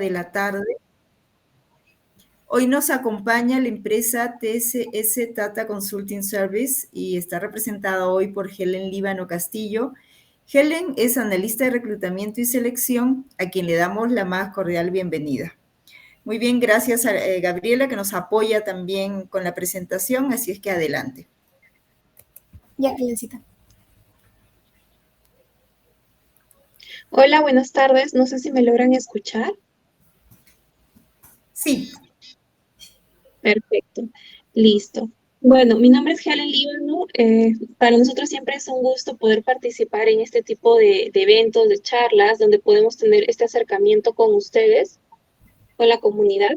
de la tarde. Hoy nos acompaña la empresa TSS Tata Consulting Service y está representada hoy por Helen Líbano Castillo. Helen es analista de reclutamiento y selección, a quien le damos la más cordial bienvenida. Muy bien, gracias a Gabriela, que nos apoya también con la presentación, así es que adelante. Ya, Helencita. Hola, buenas tardes. No sé si me logran escuchar. Sí. Perfecto. Listo. Bueno, mi nombre es Helen Líbano. Para nosotros siempre es un gusto poder participar en este tipo de eventos, de charlas, donde podemos tener este acercamiento con ustedes, con la comunidad.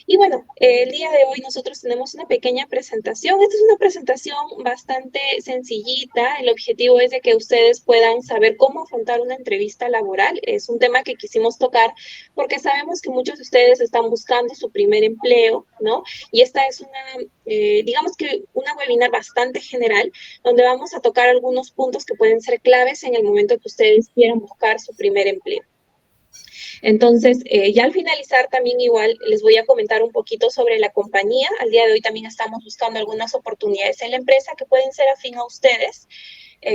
Y bueno, el día de hoy nosotros tenemos una pequeña presentación. Esta es una presentación bastante sencillita. El objetivo es de que ustedes puedan saber cómo afrontar una entrevista laboral. Es un tema que quisimos tocar porque sabemos que muchos de ustedes están buscando su primer empleo, ¿no? Y esta es digamos que una webinar bastante general, donde vamos a tocar algunos puntos que pueden ser claves en el momento que ustedes quieran buscar su primer empleo. Entonces, ya al finalizar también igual les voy a comentar un poquito sobre la compañía. Al día de hoy también estamos buscando algunas oportunidades en la empresa que pueden ser afín a ustedes.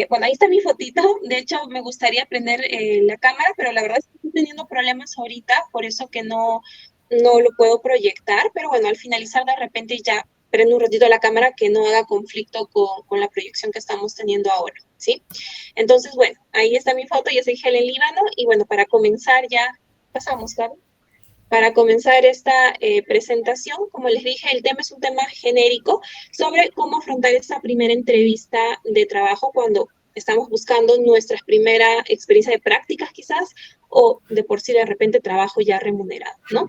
Bueno, ahí está mi fotito. De hecho, me gustaría prender la cámara, pero la verdad es que estoy teniendo problemas ahorita, por eso que no lo puedo proyectar. Pero bueno, al finalizar de repente ya prendo un ratito la cámara que no haga conflicto con la proyección que estamos teniendo ahora, ¿sí? Entonces, bueno, ahí está mi foto. Yo soy Helen Líbano y bueno, para comenzar ya pasamos, claro. Para comenzar esta presentación, como les dije, el tema es un tema genérico sobre cómo afrontar esta primera entrevista de trabajo cuando estamos buscando nuestra primera experiencia de prácticas quizás o de por sí de repente trabajo ya remunerado, ¿no?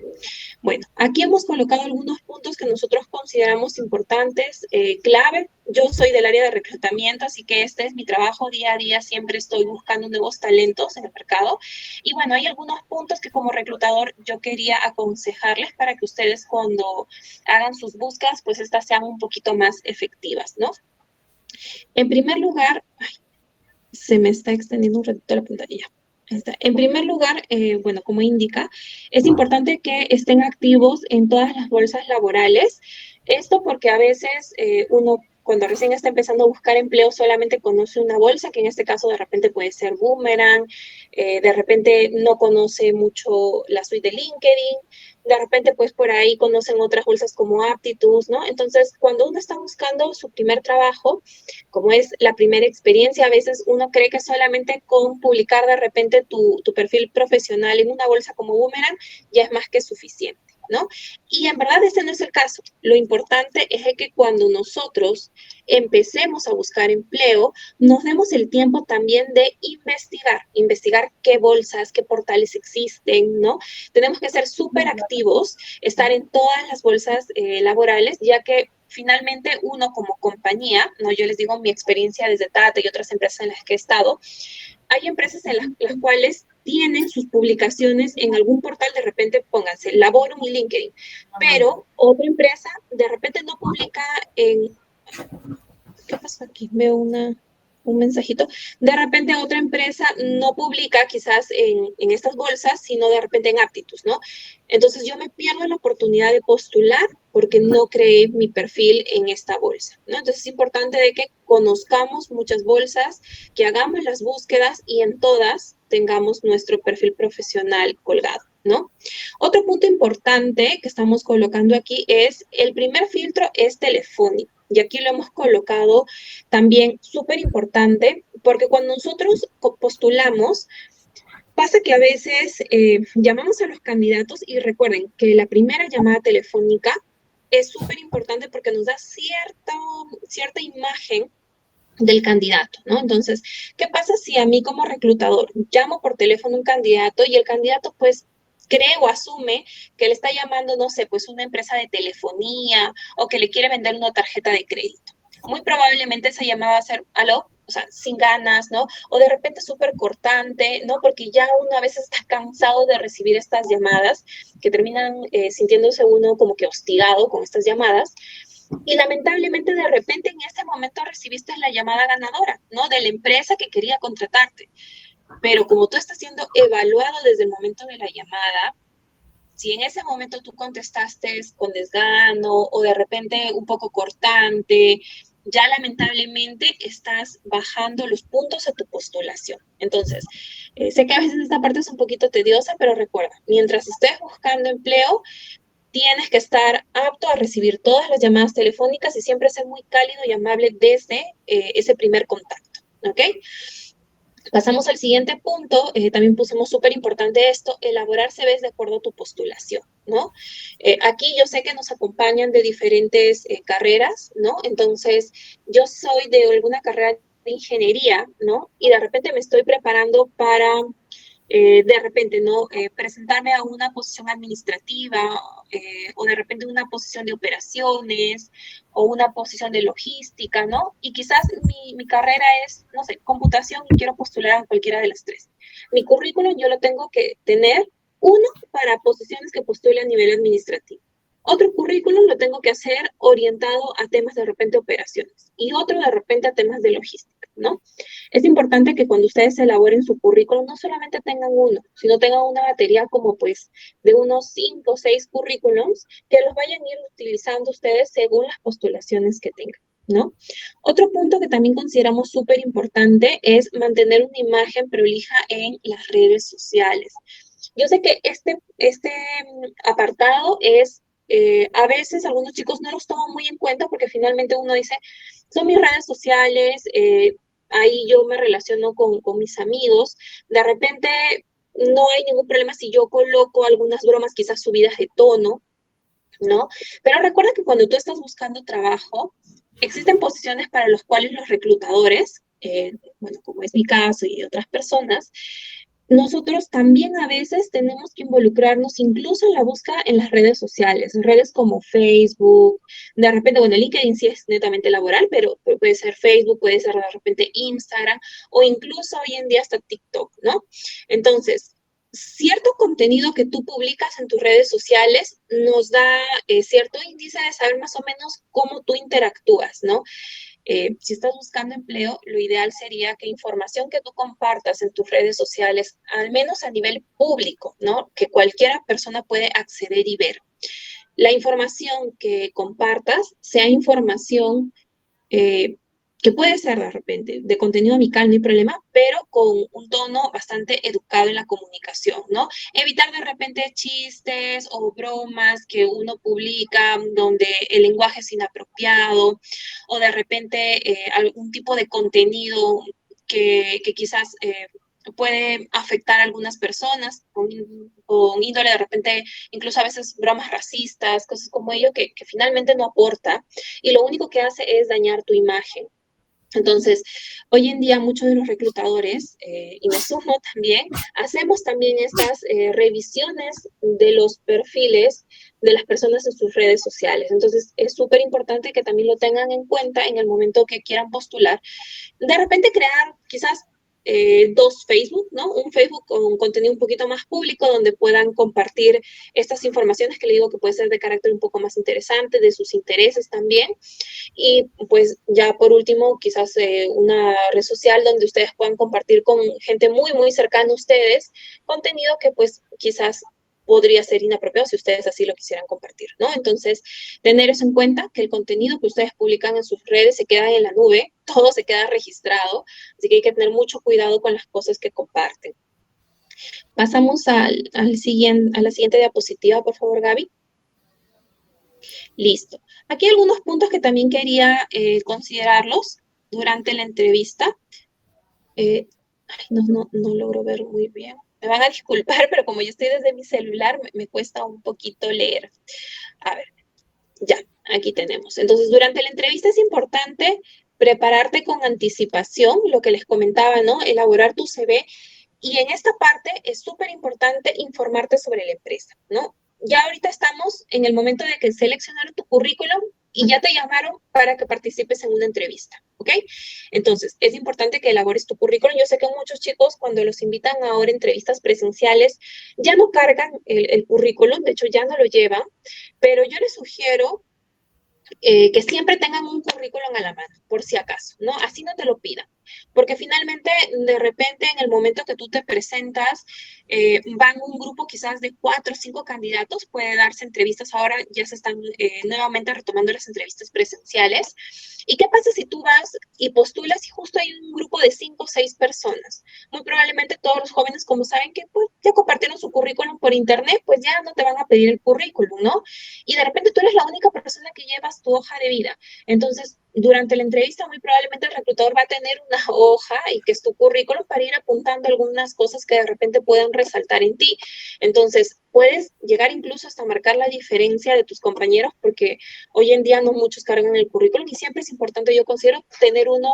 Bueno, aquí hemos colocado algunos puntos que nosotros consideramos importantes, clave. Yo soy del área de reclutamiento, así que este es mi trabajo día a día. Siempre estoy buscando nuevos talentos en el mercado. Y bueno, hay algunos puntos que como reclutador yo quería aconsejarles para que ustedes cuando hagan sus búsquedas, pues estas sean un poquito más efectivas, ¿no? En primer lugar, se me está extendiendo un ratito la pantalla. En primer lugar, bueno, como indica, es importante que estén activos en todas las bolsas laborales. Esto porque a veces uno, cuando recién está empezando a buscar empleo, solamente conoce una bolsa, que en este caso de repente puede ser Boomerang, de repente no conoce mucho la suite de LinkedIn, de repente pues por ahí conocen otras bolsas como Aptitude, ¿no? Entonces, cuando uno está buscando su primer trabajo, como es la primera experiencia, a veces uno cree que solamente con publicar de repente tu perfil profesional en una bolsa como Boomerang ya es más que suficiente, ¿no? Y en verdad ese no es el caso. Lo importante es que cuando nosotros empecemos a buscar empleo, nos demos el tiempo también de investigar qué bolsas, qué portales existen, ¿no? Tenemos que ser súper activos, estar en todas las bolsas laborales, ya que finalmente uno como compañía, ¿no? Yo les digo mi experiencia desde Tata y otras empresas en las que he estado, hay empresas en las cuales tienen sus publicaciones en algún portal, de repente pónganse Laborum y LinkedIn, pero otra empresa de repente no publica en... ¿Qué pasó aquí? Veo un mensajito. De repente otra empresa no publica quizás en estas bolsas, sino de repente en Aptitude, ¿no? Entonces yo me pierdo la oportunidad de postular porque no creé mi perfil en esta bolsa, ¿no? Entonces es importante de que conozcamos muchas bolsas, que hagamos las búsquedas y en todas tengamos nuestro perfil profesional colgado, ¿no? Otro punto importante que estamos colocando aquí es el primer filtro es telefónico. Y aquí lo hemos colocado también súper importante, porque cuando nosotros postulamos, pasa que a veces llamamos a los candidatos y recuerden que la primera llamada telefónica es súper importante porque nos da cierta imagen del candidato, ¿no? Entonces, ¿qué pasa si a mí como reclutador llamo por teléfono a un candidato y el candidato pues cree o asume que le está llamando, no sé, pues una empresa de telefonía o que le quiere vender una tarjeta de crédito? Muy probablemente esa llamada va a ser, aló, o sea, sin ganas, ¿no? O de repente súper cortante, ¿no? Porque ya uno a veces está cansado de recibir estas llamadas que terminan sintiéndose uno como que hostigado con estas llamadas. Y lamentablemente de repente en ese momento recibiste la llamada ganadora, ¿no? De la empresa que quería contratarte. Pero como tú estás siendo evaluado desde el momento de la llamada, si en ese momento tú contestaste con desgano o de repente un poco cortante, ya lamentablemente estás bajando los puntos a tu postulación. Entonces, sé que a veces esta parte es un poquito tediosa, pero recuerda, mientras estés buscando empleo, tienes que estar apto a recibir todas las llamadas telefónicas y siempre ser muy cálido y amable desde ese primer contacto, ¿ok? Pasamos al siguiente punto, también pusimos súper importante esto, elaborar CVs de acuerdo a tu postulación, ¿no? Aquí yo sé que nos acompañan de diferentes carreras, ¿no? Entonces, yo soy de alguna carrera de ingeniería, ¿no? Y de repente me estoy preparando para de repente, ¿no? Presentarme a una posición administrativa o de repente una posición de operaciones o una posición de logística, ¿no? Y quizás mi carrera es, no sé, computación y quiero postular a cualquiera de las tres. Mi currículum yo lo tengo que tener, uno, para posiciones que postule a nivel administrativo. Otro currículum lo tengo que hacer orientado a temas de repente operaciones y otro de repente a temas de logística, ¿no? Es importante que cuando ustedes elaboren su currículum no solamente tengan uno, sino tengan una batería como pues de unos 5 o 6 currículums que los vayan a ir utilizando ustedes según las postulaciones que tengan, ¿no? Otro punto que también consideramos súper importante es mantener una imagen prolija en las redes sociales. Yo sé que este apartado es a veces algunos chicos no los toman muy en cuenta porque finalmente uno dice, son mis redes sociales, ahí yo me relaciono con mis amigos, de repente no hay ningún problema si yo coloco algunas bromas quizás subidas de tono, ¿no? Pero recuerda que cuando tú estás buscando trabajo, existen posiciones para las cuales los reclutadores, bueno, como es mi caso y otras personas, nosotros también a veces tenemos que involucrarnos incluso en la búsqueda en las redes sociales, en redes como Facebook, de repente, bueno, LinkedIn sí es netamente laboral, pero puede ser Facebook, puede ser de repente Instagram o incluso hoy en día hasta TikTok, ¿no? Entonces, cierto contenido que tú publicas en tus redes sociales nos da cierto índice de saber más o menos cómo tú interactúas, ¿no? Si estás buscando empleo, lo ideal sería que información que tú compartas en tus redes sociales, al menos a nivel público, ¿no? Que cualquiera persona puede acceder y ver. La información que compartas sea información que puede ser de repente de contenido amical, no hay problema, pero con un tono bastante educado en la comunicación, ¿no? Evitar de repente chistes o bromas que uno publica donde el lenguaje es inapropiado o de repente algún tipo de contenido que quizás puede afectar a algunas personas con índole de repente, incluso a veces bromas racistas, cosas como ello que finalmente no aporta y lo único que hace es dañar tu imagen. Entonces, hoy en día muchos de los reclutadores, y me sumo también, hacemos también estas revisiones de los perfiles de las personas en sus redes sociales. Entonces, es súper importante que también lo tengan en cuenta en el momento que quieran postular. De repente crear quizás dos Facebook, ¿no? Un Facebook con contenido un poquito más público donde puedan compartir estas informaciones que le digo que puede ser de carácter un poco más interesante, de sus intereses también. Y pues ya por último, quizás una red social donde ustedes puedan compartir con gente muy, muy cercana a ustedes contenido que pues quizás podría ser inapropiado si ustedes así lo quisieran compartir, ¿no? Entonces, tener eso en cuenta, que el contenido que ustedes publican en sus redes se queda en la nube, todo se queda registrado, así que hay que tener mucho cuidado con las cosas que comparten. Pasamos a la siguiente diapositiva, por favor, Gaby. Listo. Aquí hay algunos puntos que también quería considerarlos durante la entrevista. No logro ver muy bien. Me van a disculpar, pero como yo estoy desde mi celular, me cuesta un poquito leer. A ver, ya, aquí tenemos. Entonces, durante la entrevista es importante prepararte con anticipación, lo que les comentaba, ¿no? Elaborar tu CV. Y en esta parte es súper importante informarte sobre la empresa, ¿no? Ya ahorita estamos en el momento de que seleccionaron tu currículum y ya te llamaron para que participes en una entrevista, ¿ok? Entonces, es importante que elabores tu currículum. Yo sé que muchos chicos cuando los invitan ahora a entrevistas presenciales ya no cargan el currículum, de hecho ya no lo llevan, pero yo les sugiero que siempre tengan un currículum a la mano, por si acaso, ¿no? Así no te lo pidan. Porque finalmente, de repente, en el momento que tú te presentas, van un grupo quizás de 4 o 5 candidatos, puede darse entrevistas, ahora ya se están nuevamente retomando las entrevistas presenciales. ¿Y qué pasa si tú vas y postulas y justo hay un grupo de 5 o 6 personas? Muy probablemente todos los jóvenes, como saben que pues, ya compartieron su currículum por internet, pues ya no te van a pedir el currículum, ¿no? Y de repente tú eres la única persona que llevas tu hoja de vida. Entonces, durante la entrevista, muy probablemente el reclutador va a tener una hoja y que es tu currículum para ir apuntando algunas cosas que de repente puedan resaltar en ti. Entonces, puedes llegar incluso hasta marcar la diferencia de tus compañeros, porque hoy en día no muchos cargan el currículum y siempre es importante, yo considero, tener uno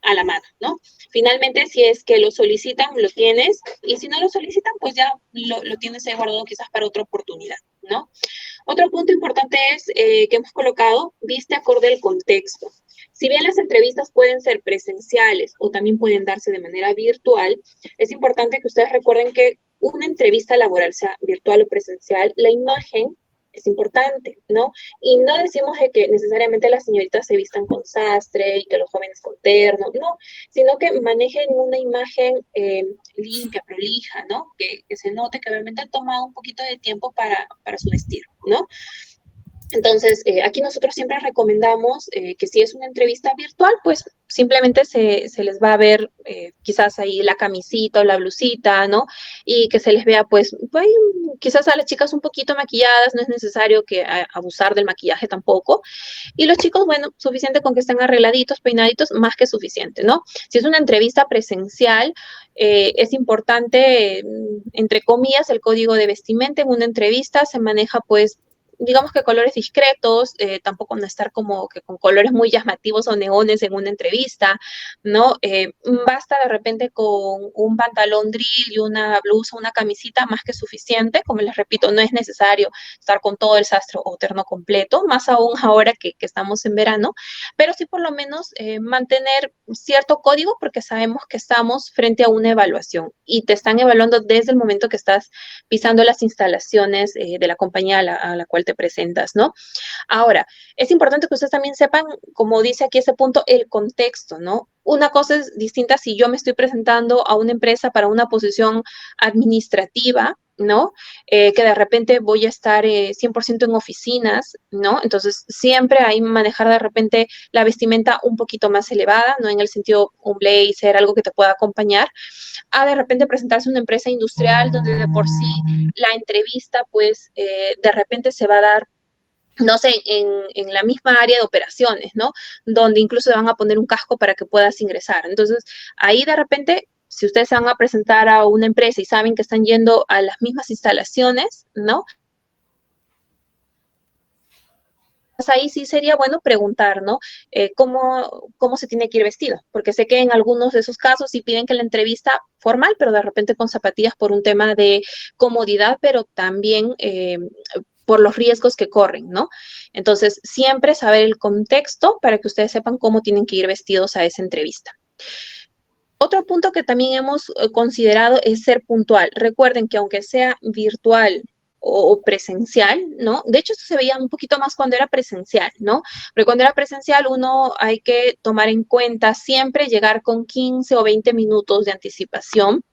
a la mano, ¿no? Finalmente, si es que lo solicitan, lo tienes, y si no lo solicitan, pues ya lo tienes ahí guardado quizás para otra oportunidad, ¿no? Otro punto importante es que hemos colocado, viste acorde al contexto. Si bien las entrevistas pueden ser presenciales o también pueden darse de manera virtual, es importante que ustedes recuerden que una entrevista laboral, sea virtual o presencial, la imagen es importante, ¿no? Y no decimos de que necesariamente las señoritas se vistan con sastre y que los jóvenes con terno, no, sino que manejen una imagen limpia, prolija, ¿no? Que se note que obviamente han tomado un poquito de tiempo para su vestir, ¿no? Entonces, aquí nosotros siempre recomendamos que si es una entrevista virtual, pues simplemente se les va a ver quizás ahí la camisita o la blusita, ¿no? Y que se les vea, pues, quizás a las chicas un poquito maquilladas, no es necesario que abusar del maquillaje tampoco. Y los chicos, bueno, suficiente con que estén arregladitos, peinaditos, más que suficiente, ¿no? Si es una entrevista presencial, es importante, entre comillas, el código de vestimenta en una entrevista se maneja, pues, digamos que colores discretos, tampoco no estar como que con colores muy llamativos o neones en una entrevista, ¿no? Basta de repente con un pantalón drill y una blusa, una camisita más que suficiente, como les repito, no es necesario estar con todo el sastre o terno completo, más aún ahora que estamos en verano, pero sí por lo menos mantener cierto código porque sabemos que estamos frente a una evaluación y te están evaluando desde el momento que estás pisando las instalaciones de la compañía a la cual te presentas, ¿no? Ahora, es importante que ustedes también sepan, como dice aquí ese punto, el contexto, ¿no? Una cosa es distinta si yo me estoy presentando a una empresa para una posición administrativa, ¿no? Que de repente voy a estar 100% en oficinas, ¿no? Entonces, siempre hay manejar de repente la vestimenta un poquito más elevada, ¿no? En el sentido, un blazer, algo que te pueda acompañar, a de repente presentarse a una empresa industrial donde de por sí la entrevista, pues, de repente se va a dar no sé, en la misma área de operaciones, ¿no? Donde incluso te van a poner un casco para que puedas ingresar. Entonces, ahí de repente, si ustedes se van a presentar a una empresa y saben que están yendo a las mismas instalaciones, ¿no? Pues ahí sí sería bueno preguntar, ¿no? ¿Cómo se tiene que ir vestido? Porque sé que en algunos de esos casos sí piden que la entrevista formal, pero de repente con zapatillas por un tema de comodidad, pero también por los riesgos que corren, ¿no? Entonces, siempre saber el contexto para que ustedes sepan cómo tienen que ir vestidos a esa entrevista. Otro punto que también hemos considerado es ser puntual. Recuerden que aunque sea virtual o presencial, ¿no? De hecho, esto se veía un poquito más cuando era presencial, ¿no? Pero cuando era presencial, uno hay que tomar en cuenta siempre llegar con 15 o 20 minutos de anticipación.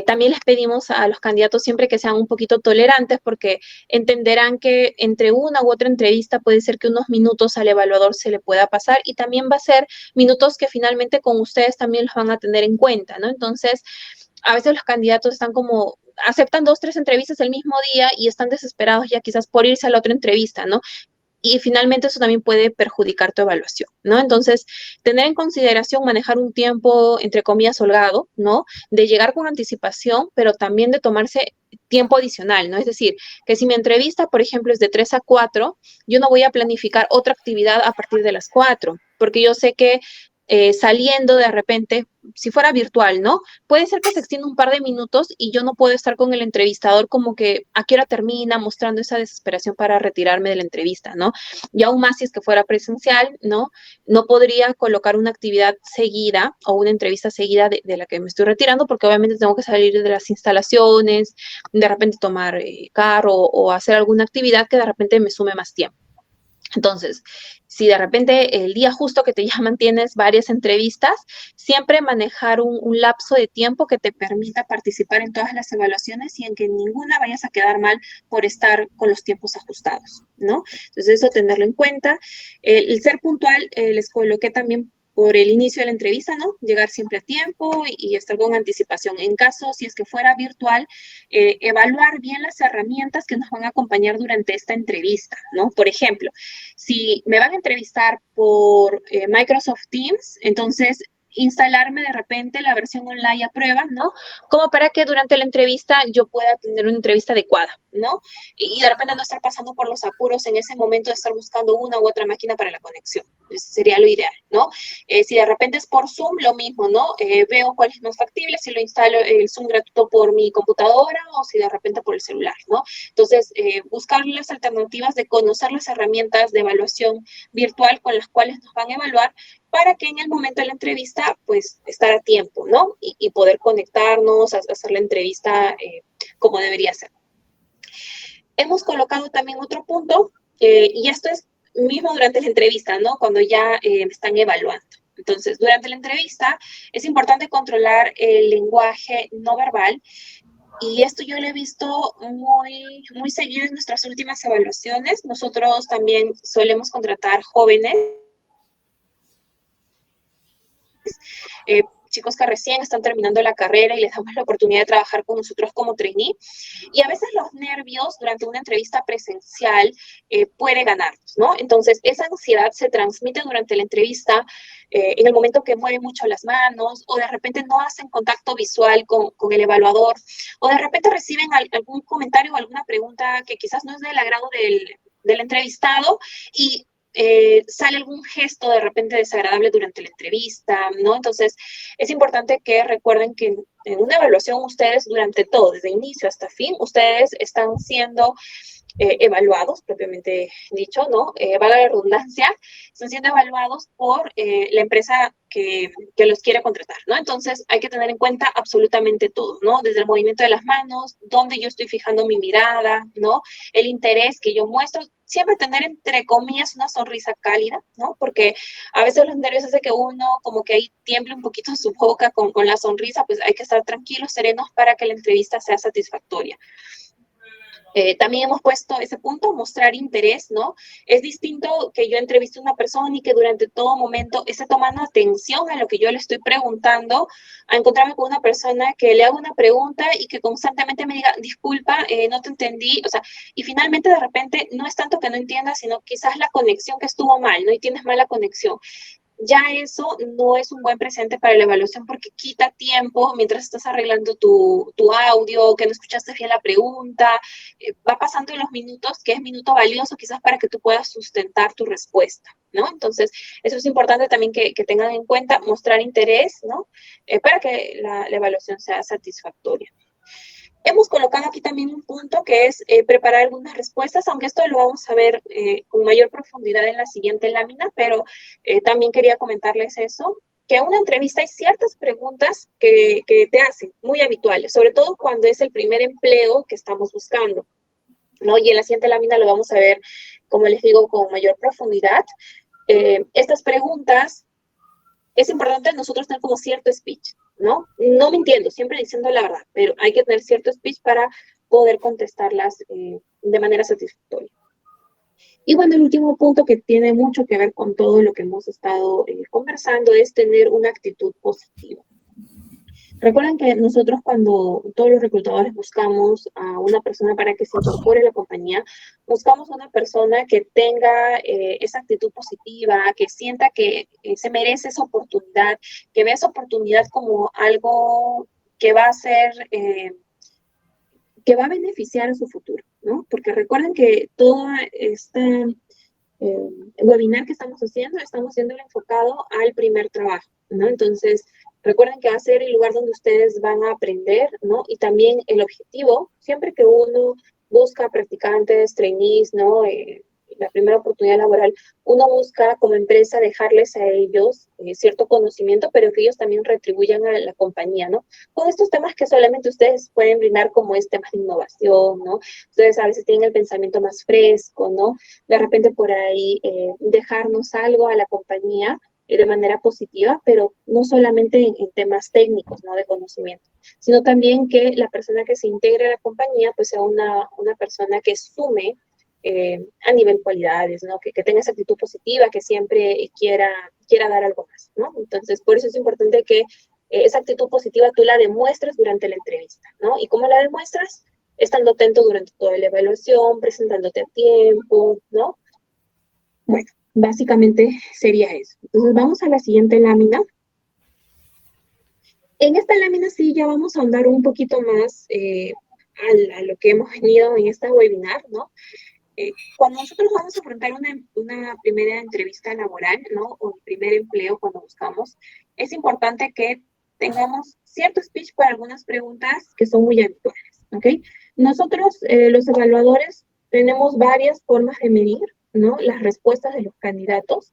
También les pedimos a los candidatos siempre que sean un poquito tolerantes porque entenderán que entre una u otra entrevista puede ser que unos minutos al evaluador se le pueda pasar y también va a ser minutos que finalmente con ustedes también los van a tener en cuenta, ¿no? Entonces, a veces los candidatos están como aceptan 2, 3 entrevistas el mismo día y están desesperados ya quizás por irse a la otra entrevista, ¿no? Y finalmente eso también puede perjudicar tu evaluación, ¿no? Entonces, tener en consideración manejar un tiempo, entre comillas, holgado, ¿no? De llegar con anticipación, pero también de tomarse tiempo adicional, ¿no? Es decir, que si mi entrevista, por ejemplo, es de 3 a 4, yo no voy a planificar otra actividad a partir de las 4, porque yo sé que saliendo de repente, si fuera virtual, ¿no? Puede ser que se extienda un par de minutos y yo no puedo estar con el entrevistador como que a qué hora termina, mostrando esa desesperación para retirarme de la entrevista, ¿no? Y aún más si es que fuera presencial, ¿no? No podría colocar una actividad seguida o una entrevista seguida de la que me estoy retirando porque obviamente tengo que salir de las instalaciones, de repente tomar carro o hacer alguna actividad que de repente me sume más tiempo. Entonces, si de repente el día justo que te llaman tienes varias entrevistas, siempre manejar un lapso de tiempo que te permita participar en todas las evaluaciones y en que ninguna vayas a quedar mal por estar con los tiempos ajustados, ¿no? Entonces, eso tenerlo en cuenta. El ser puntual, les coloqué también por el inicio de la entrevista, ¿no? Llegar siempre a tiempo y estar con anticipación. En caso, si es que fuera virtual, evaluar bien las herramientas que nos van a acompañar durante esta entrevista, ¿no? Por ejemplo, si me van a entrevistar por Microsoft Teams, entonces instalarme de repente la versión online a prueba, ¿no? Como para que durante la entrevista yo pueda tener una entrevista adecuada, ¿no? Y de repente no estar pasando por los apuros en ese momento de estar buscando una u otra máquina para la conexión. Eso sería lo ideal, ¿no? Si de repente es por Zoom, lo mismo, ¿no? Veo cuál es más factible, si lo instalo el Zoom gratuito por mi computadora o si de repente por el celular, ¿no? Entonces, buscar las alternativas de conocer las herramientas de evaluación virtual con las cuales nos van a evaluar para que en el momento de la entrevista, pues, estar a tiempo, ¿no? Y poder conectarnos, hacer la entrevista como debería ser. Hemos colocado también otro punto, y esto es mismo durante la entrevista, ¿no? Cuando ya me están evaluando. Entonces, durante la entrevista es importante controlar el lenguaje no verbal. Y esto yo lo he visto muy seguido en nuestras últimas evaluaciones. Nosotros también solemos contratar jóvenes, chicos que recién están terminando la carrera y les damos la oportunidad de trabajar con nosotros como trainee. Y a veces los nervios durante una entrevista presencial puede ganarnos, ¿no? Entonces, esa ansiedad se transmite durante la entrevista en el momento que mueven mucho las manos o de repente no hacen contacto visual con el evaluador o de repente reciben algún comentario o alguna pregunta que quizás no es del agrado del entrevistado y sale algún gesto de repente desagradable durante la entrevista, ¿no? Entonces, es importante que recuerden que en una evaluación ustedes durante todo, desde inicio hasta fin, ustedes están siendo evaluados, propiamente dicho, ¿no? Valga la redundancia, están siendo evaluados por la empresa que los quiere contratar, ¿no? Entonces, hay que tener en cuenta absolutamente todo, ¿no? Desde el movimiento de las manos, dónde yo estoy fijando mi mirada, ¿no? El interés que yo muestro, siempre tener entre comillas una sonrisa cálida, ¿no? Porque a veces los nervios hacen que uno como que ahí tiemble un poquito su boca con la sonrisa, pues hay que estar tranquilos, serenos para que la entrevista sea satisfactoria. También hemos puesto ese punto, mostrar interés, ¿no? Es distinto que yo entreviste a una persona y que durante todo momento esté tomando atención a lo que yo le estoy preguntando, a encontrarme con una persona que le haga una pregunta y que constantemente me diga, disculpa, no te entendí, o sea, y finalmente de repente no es tanto que no entiendas, sino quizás la conexión que estuvo mal, ¿no? Y tienes mala conexión. Ya eso no es un buen presente para la evaluación porque quita tiempo mientras estás arreglando tu audio, que no escuchaste bien la pregunta, va pasando los minutos, que es minuto valioso quizás para que tú puedas sustentar tu respuesta, ¿no? Entonces, eso es importante también que tengan en cuenta, mostrar interés, ¿no? Para que la evaluación sea satisfactoria. Hemos colocado aquí también un punto que es preparar algunas respuestas, aunque esto lo vamos a ver con mayor profundidad en la siguiente lámina, pero también quería comentarles eso, que en una entrevista hay ciertas preguntas que te hacen, muy habituales, sobre todo cuando es el primer empleo que estamos buscando, ¿no? Y en la siguiente lámina lo vamos a ver, como les digo, con mayor profundidad. Estas preguntas, es importante nosotros tener como cierto speech, ¿no? No mintiendo, siempre diciendo la verdad, pero hay que tener cierto speech para poder contestarlas de manera satisfactoria. Y bueno, el último punto que tiene mucho que ver con todo lo que hemos estado conversando es tener una actitud positiva. Recuerden que nosotros cuando todos los reclutadores buscamos a una persona para que se incorpore a la compañía, buscamos una persona que tenga esa actitud positiva, que sienta que se merece esa oportunidad, que vea esa oportunidad como algo que va a ser, que va a beneficiar a su futuro, ¿no? Porque recuerden que todo este webinar que estamos haciendo enfocado al primer trabajo, ¿no? Entonces, recuerden que va a ser el lugar donde ustedes van a aprender, ¿no? Y también el objetivo, siempre que uno busca practicantes, trainees, ¿no? la primera oportunidad laboral, uno busca como empresa dejarles a ellos cierto conocimiento, pero que ellos también retribuyan a la compañía, ¿no? Con estos temas que solamente ustedes pueden brindar, como es temas de innovación, ¿no? Ustedes a veces tienen el pensamiento más fresco, ¿no? De repente por ahí dejarnos algo a la compañía de manera positiva, pero no solamente en temas técnicos, ¿no? De conocimiento, sino también que la persona que se integre a la compañía pues sea una persona que sume a nivel cualidades, ¿no? Que tenga esa actitud positiva, que siempre quiera dar algo más, ¿no? Entonces, por eso es importante que esa actitud positiva tú la demuestres durante la entrevista, ¿no? ¿Y cómo la demuestras? Estando atento durante toda la evaluación, presentándote a tiempo, ¿no? Bueno, básicamente sería eso. Entonces, vamos a la siguiente lámina. En esta lámina sí ya vamos a ahondar un poquito más a lo que hemos venido en esta webinar, ¿no? Cuando nosotros vamos a afrontar una primera entrevista laboral, ¿no? O el primer empleo cuando buscamos, es importante que tengamos cierto speech para algunas preguntas que son muy habituales, ¿ok? Nosotros, los evaluadores, tenemos varias formas de medir, ¿no? Las respuestas de los candidatos,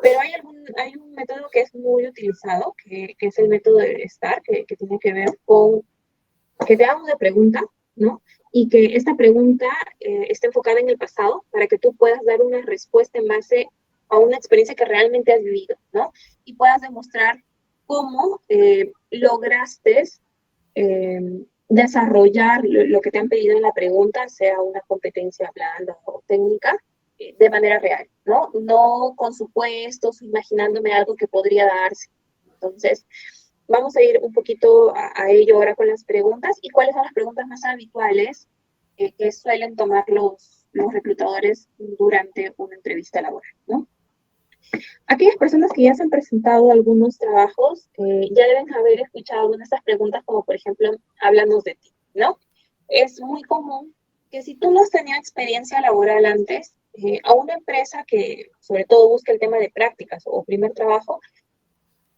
pero hay un método que es muy utilizado, que es el método de STAR, que tiene que ver con que te haga una pregunta, ¿no? Y que esta pregunta esté enfocada en el pasado para que tú puedas dar una respuesta en base a una experiencia que realmente has vivido, ¿no? Y puedas demostrar cómo lograste desarrollar lo que te han pedido en la pregunta, sea una competencia blanda o técnica, de manera real, ¿no? No con supuestos, imaginándome algo que podría darse. Entonces, vamos a ir un poquito a ello ahora con las preguntas. ¿Y cuáles son las preguntas más habituales que suelen tomar los reclutadores durante una entrevista laboral, ¿no? Aquellas personas que ya se han presentado algunos trabajos ya deben haber escuchado algunas de estas preguntas, como por ejemplo, háblanos de ti, ¿no? Es muy común que si tú no has tenido experiencia laboral antes, a una empresa que sobre todo busca el tema de prácticas o primer trabajo,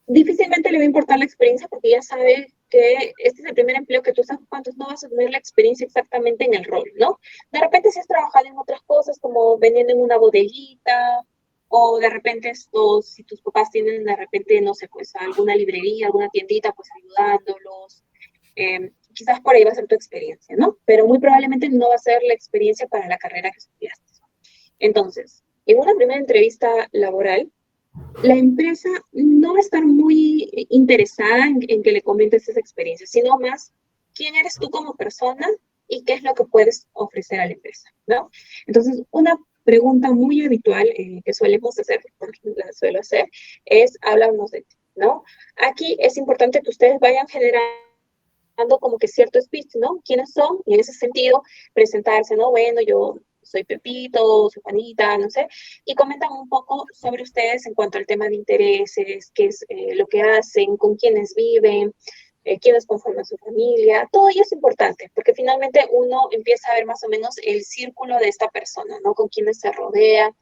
difícilmente le va a importar la experiencia porque ya sabe que este es el primer empleo que tú estás buscando, no vas a tener la experiencia exactamente en el rol, ¿no? De repente si has trabajado en otras cosas como vendiendo en una bodeguita, o de repente si tus papás tienen de repente, no sé, pues alguna librería, alguna tiendita, pues ayudándolos, quizás por ahí va a ser tu experiencia, ¿no? Pero muy probablemente no va a ser la experiencia para la carrera que estudiaste. Entonces, en una primera entrevista laboral, la empresa no va a estar muy interesada en que le comentes esa experiencia, sino más quién eres tú como persona y qué es lo que puedes ofrecer a la empresa, ¿no? Entonces, una pregunta muy habitual que solemos hacer, porque la suelo hacer, es háblanos de ti, ¿no? Aquí es importante que ustedes vayan generando como que cierto speech, ¿no? ¿Quiénes son? Y en ese sentido, presentarse, ¿no? Bueno, yo soy Pepito, soy Juanita, no sé, y comentan un poco sobre ustedes en cuanto al tema de intereses, qué es lo que hacen, con quiénes viven, quiénes conforman su familia. Todo ello es importante, porque finalmente uno empieza a ver más o menos el círculo de esta persona, ¿no? Con quiénes se rodea,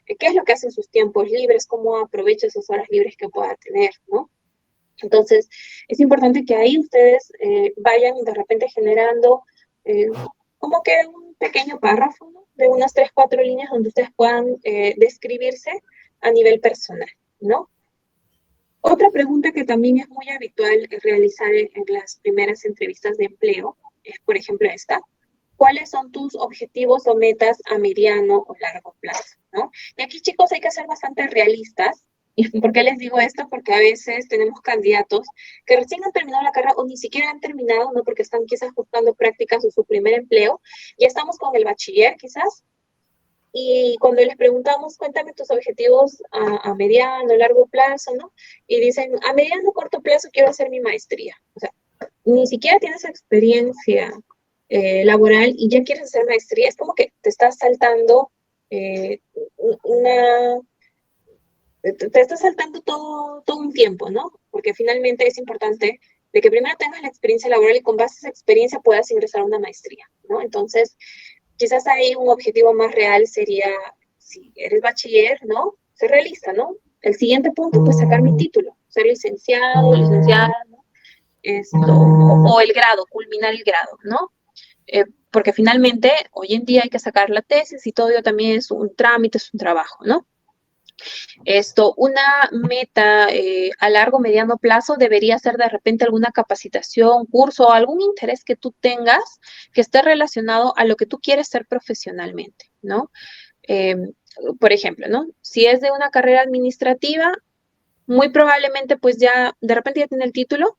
qué es lo que hace en sus tiempos libres, cómo aprovecha esas horas libres que pueda tener, ¿no? Entonces, es importante que ahí ustedes vayan de repente generando como que un pequeño párrafo, ¿no? De unas 3, 4 líneas donde ustedes puedan describirse a nivel personal, ¿no? Otra pregunta que también es muy habitual realizar en las primeras entrevistas de empleo es, por ejemplo, esta. ¿Cuáles son tus objetivos o metas a mediano o largo plazo, ¿no? Y aquí, chicos, hay que ser bastante realistas. ¿Y por qué les digo esto? Porque a veces tenemos candidatos que recién han terminado la carrera o ni siquiera han terminado, ¿no? Porque están quizás buscando prácticas o su primer empleo. Ya estamos con el bachiller, quizás. Y cuando les preguntamos, cuéntame tus objetivos a mediano, largo plazo, ¿no? Y dicen, a mediano, corto plazo quiero hacer mi maestría. O sea, ni siquiera tienes experiencia laboral y ya quieres hacer maestría. Es como que te estás saltando te estás saltando todo un tiempo, ¿no? Porque finalmente es importante de que primero tengas la experiencia laboral y con base a esa experiencia puedas ingresar a una maestría, ¿no? Entonces, quizás ahí un objetivo más real sería, si eres bachiller, ¿no? Ser realista, ¿no? El siguiente punto, pues sacar mi título, ser licenciado, licenciada, ¿no? O el grado, culminar el grado, ¿no? porque finalmente hoy en día hay que sacar la tesis y todo ello también es un trámite, es un trabajo, ¿no? Una meta a largo, mediano plazo debería ser de repente alguna capacitación, curso o algún interés que tú tengas que esté relacionado a lo que tú quieres ser profesionalmente, ¿no? Eh, por ejemplo, ¿no? Si es de una carrera administrativa, muy probablemente pues ya de repente ya tiene el título.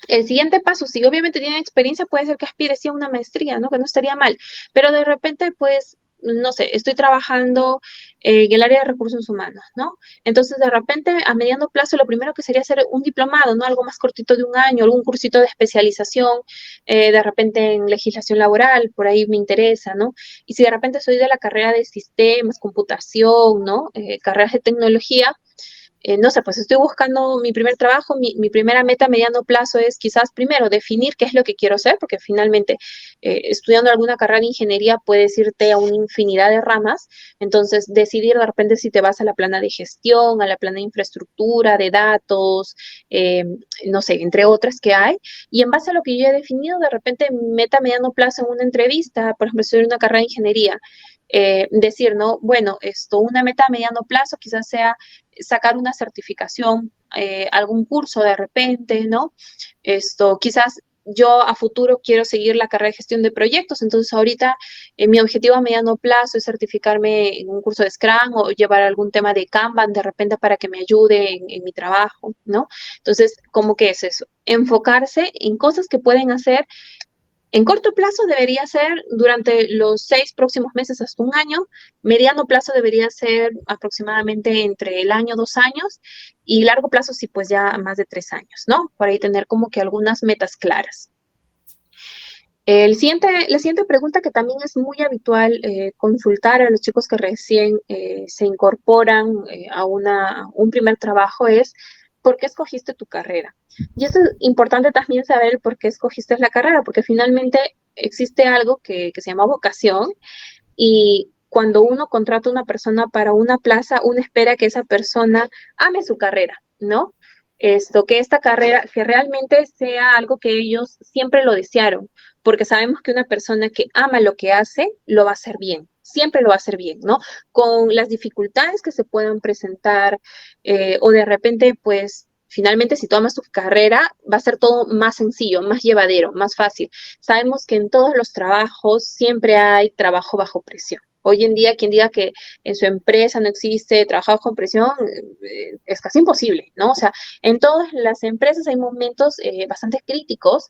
El siguiente paso, si obviamente tiene experiencia, puede ser que aspire sí a una maestría, ¿no? Que no estaría mal. Pero de repente, pues, no sé, estoy trabajando en el área de recursos humanos, ¿no? Entonces, de repente, a mediano plazo, lo primero que sería hacer un diplomado, ¿no? Algo más cortito de un año, algún cursito de especialización, de repente en legislación laboral, por ahí me interesa, ¿no? Y si de repente soy de la carrera de sistemas, computación, ¿no? Carreras de tecnología, no sé, pues estoy buscando mi primer trabajo, mi primera meta a mediano plazo es quizás primero definir qué es lo que quiero hacer, porque finalmente estudiando alguna carrera de ingeniería puedes irte a una infinidad de ramas, entonces decidir de repente si te vas a la plana de gestión, a la plana de infraestructura, de datos, eh, no sé, entre otras que hay, y en base a lo que yo he definido, de repente meta a mediano plazo en una entrevista, por ejemplo, estoy en una carrera de ingeniería, decir, ¿no? Bueno, una meta a mediano plazo quizás sea sacar una certificación, algún curso de repente, ¿no? Quizás yo a futuro quiero seguir la carrera de gestión de proyectos, entonces ahorita mi objetivo a mediano plazo es certificarme en un curso de Scrum o llevar algún tema de Kanban de repente para que me ayude en mi trabajo, ¿no? Entonces, ¿cómo que es eso? Enfocarse en cosas que pueden hacer en corto plazo debería ser durante los 6 próximos meses hasta un año. Mediano plazo debería ser aproximadamente entre el año, 2 años. Y largo plazo sí, pues ya más de 3 años, ¿no? Por ahí tener como que algunas metas claras. La siguiente pregunta que también es muy habitual consultar a los chicos que recién se incorporan a un primer trabajo es, ¿por qué escogiste tu carrera? Y es importante también saber por qué escogiste la carrera, porque finalmente existe algo que se llama vocación y cuando uno contrata a una persona para una plaza, uno espera que esa persona ame su carrera, ¿no? Que esta carrera, que realmente sea algo que ellos siempre lo desearon, porque sabemos que una persona que ama lo que hace, lo va a hacer bien, siempre lo va a hacer bien, ¿no? Con las dificultades que se puedan presentar o de repente, pues, finalmente si tú amas tu carrera, va a ser todo más sencillo, más llevadero, más fácil. Sabemos que en todos los trabajos siempre hay trabajo bajo presión. Hoy en día, quien diga que en su empresa no existe trabajo bajo presión, es casi imposible, ¿no? O sea, en todas las empresas hay momentos bastante críticos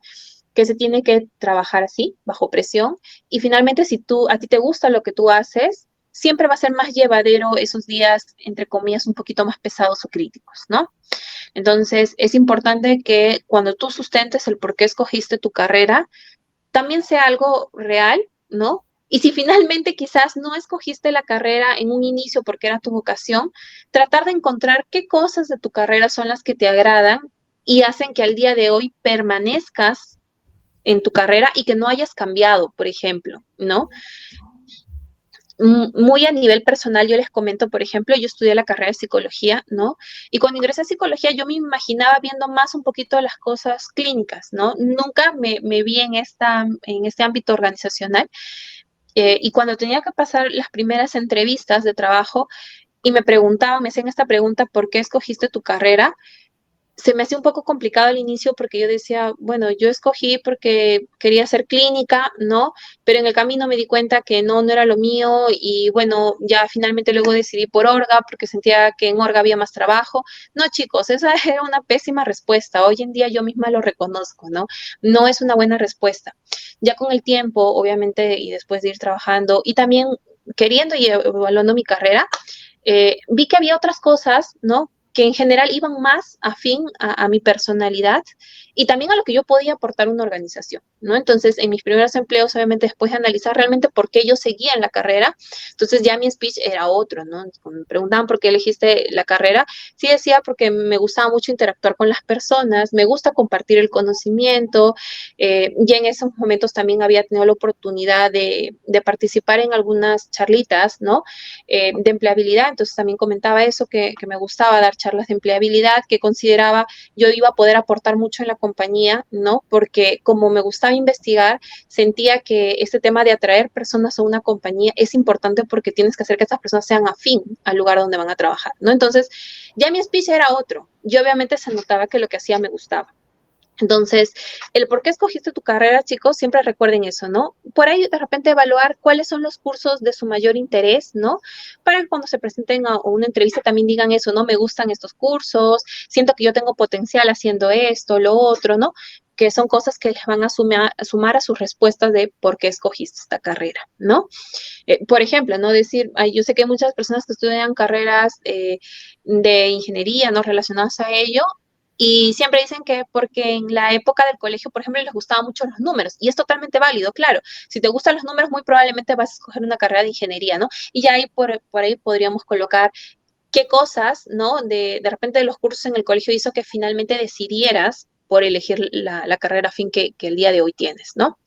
que se tiene que trabajar así, bajo presión, y finalmente si a ti te gusta lo que tú haces, siempre va a ser más llevadero esos días, entre comillas, un poquito más pesados o críticos, ¿no? Entonces, es importante que cuando tú sustentes el por qué escogiste tu carrera, también sea algo real, ¿no? Y si finalmente quizás no escogiste la carrera en un inicio porque era tu vocación, tratar de encontrar qué cosas de tu carrera son las que te agradan y hacen que al día de hoy permanezcas en tu carrera y que no hayas cambiado, por ejemplo, ¿no? Muy a nivel personal, yo les comento, por ejemplo, yo estudié la carrera de psicología, ¿no? Y cuando ingresé a psicología, yo me imaginaba viendo más un poquito las cosas clínicas, ¿no? Nunca me vi en este ámbito organizacional. Y cuando tenía que pasar las primeras entrevistas de trabajo y me hacían esta pregunta, ¿por qué escogiste tu carrera? Se me hacía un poco complicado al inicio porque yo decía, bueno, yo escogí porque quería hacer clínica, ¿no? Pero en el camino me di cuenta que no era lo mío y bueno, ya finalmente luego decidí por Orga porque sentía que en Orga había más trabajo. No, chicos, esa era una pésima respuesta. Hoy en día yo misma lo reconozco, ¿no? No es una buena respuesta. Ya con el tiempo, obviamente, y después de ir trabajando y también queriendo y evaluando mi carrera, vi que había otras cosas, ¿no? Que en general iban más afín a mi personalidad y también a lo que yo podía aportar a una organización, ¿no? Entonces, en mis primeros empleos, obviamente, después de analizar realmente por qué yo seguía en la carrera, entonces ya mi speech era otro, ¿no? Cuando me preguntaban por qué elegiste la carrera, sí decía porque me gustaba mucho interactuar con las personas, me gusta compartir el conocimiento, y en esos momentos también había tenido la oportunidad de participar en algunas charlitas, ¿no? De empleabilidad, entonces también comentaba eso, que me gustaba dar charlas de empleabilidad, que consideraba yo iba a poder aportar mucho en la compañía, ¿no? Porque como me gustaba a investigar, sentía que este tema de atraer personas a una compañía es importante porque tienes que hacer que estas personas sean afín al lugar donde van a trabajar, ¿no? Entonces, ya mi speech era otro. Yo obviamente se notaba que lo que hacía me gustaba. Entonces, el por qué escogiste tu carrera, chicos, siempre recuerden eso, ¿no? Por ahí de repente evaluar cuáles son los cursos de su mayor interés, ¿no? Para que cuando se presenten a una entrevista también digan eso, ¿no? Me gustan estos cursos, siento que yo tengo potencial haciendo esto, lo otro, ¿no? Que son cosas que les van a sumar a sus respuestas de por qué escogiste esta carrera, ¿no? Por ejemplo, ¿no? Decir, yo sé que hay muchas personas que estudian carreras de ingeniería, ¿no? Relacionadas a ello, y siempre dicen que porque en la época del colegio, por ejemplo, les gustaban mucho los números. Y es totalmente válido, claro. Si te gustan los números, muy probablemente vas a escoger una carrera de ingeniería, ¿no? Y ya ahí por ahí podríamos colocar qué cosas, ¿no? De repente de los cursos en el colegio hizo que finalmente decidieras por elegir la carrera afín que el día de hoy tienes, ¿no?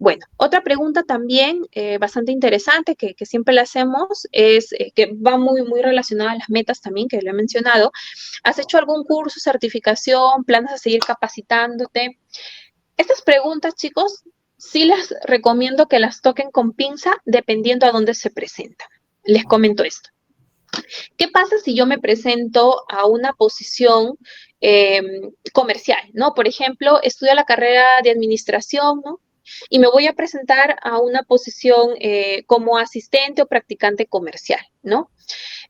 Bueno, otra pregunta también bastante interesante que siempre le hacemos es que va muy relacionada a las metas también, que lo he mencionado. ¿Has hecho algún curso, certificación, planes a seguir capacitándote? Estas preguntas, chicos, sí les recomiendo que las toquen con pinza dependiendo a dónde se presentan. Les comento esto. ¿Qué pasa si yo me presento a una posición comercial, ¿no? Por ejemplo, estudio la carrera de administración, ¿no? Y me voy a presentar a una posición como asistente o practicante comercial, ¿no?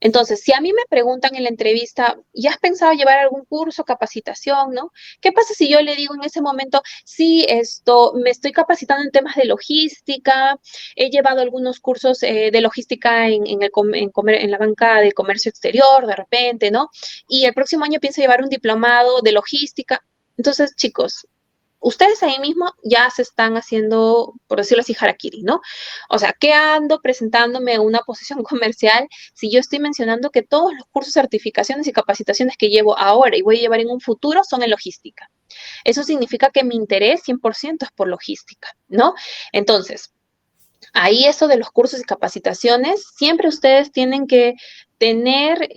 Entonces, si a mí me preguntan en la entrevista, ¿ya has pensado llevar algún curso, capacitación, no? ¿Qué pasa si yo le digo en ese momento, sí, me estoy capacitando en temas de logística, he llevado algunos cursos de logística en la banca de comercio exterior, de repente, ¿no? Y el próximo año pienso llevar un diplomado de logística. Entonces, chicos, ustedes ahí mismo ya se están haciendo, por decirlo así, harakiri, ¿no? O sea, ¿qué ando presentándome a una posición comercial si yo estoy mencionando que todos los cursos, certificaciones y capacitaciones que llevo ahora y voy a llevar en un futuro son en logística? Eso significa que mi interés 100% es por logística, ¿no? Entonces, ahí eso de los cursos y capacitaciones, siempre ustedes tienen que tener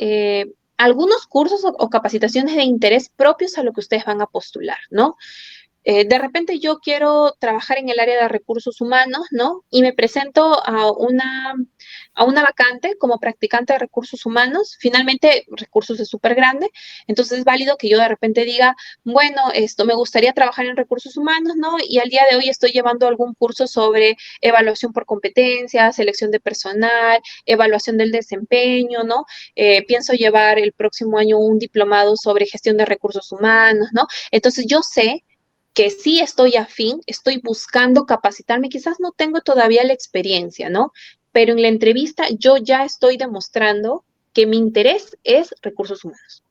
algunos cursos o capacitaciones de interés propios a lo que ustedes van a postular, ¿no? De repente yo quiero trabajar en el área de recursos humanos, ¿no? Y me presento a una vacante como practicante de recursos humanos. Finalmente, recursos es súper grande, entonces es válido que yo de repente diga, bueno, esto me gustaría trabajar en recursos humanos, ¿no? Y al día de hoy estoy llevando algún curso sobre evaluación por competencias, selección de personal, evaluación del desempeño, ¿no? Pienso llevar el próximo año un diplomado sobre gestión de recursos humanos, ¿no? Entonces yo sé que sí estoy afín, estoy buscando capacitarme, quizás no tengo todavía la experiencia, ¿no? Pero en la entrevista yo ya estoy demostrando que mi interés es recursos humanos.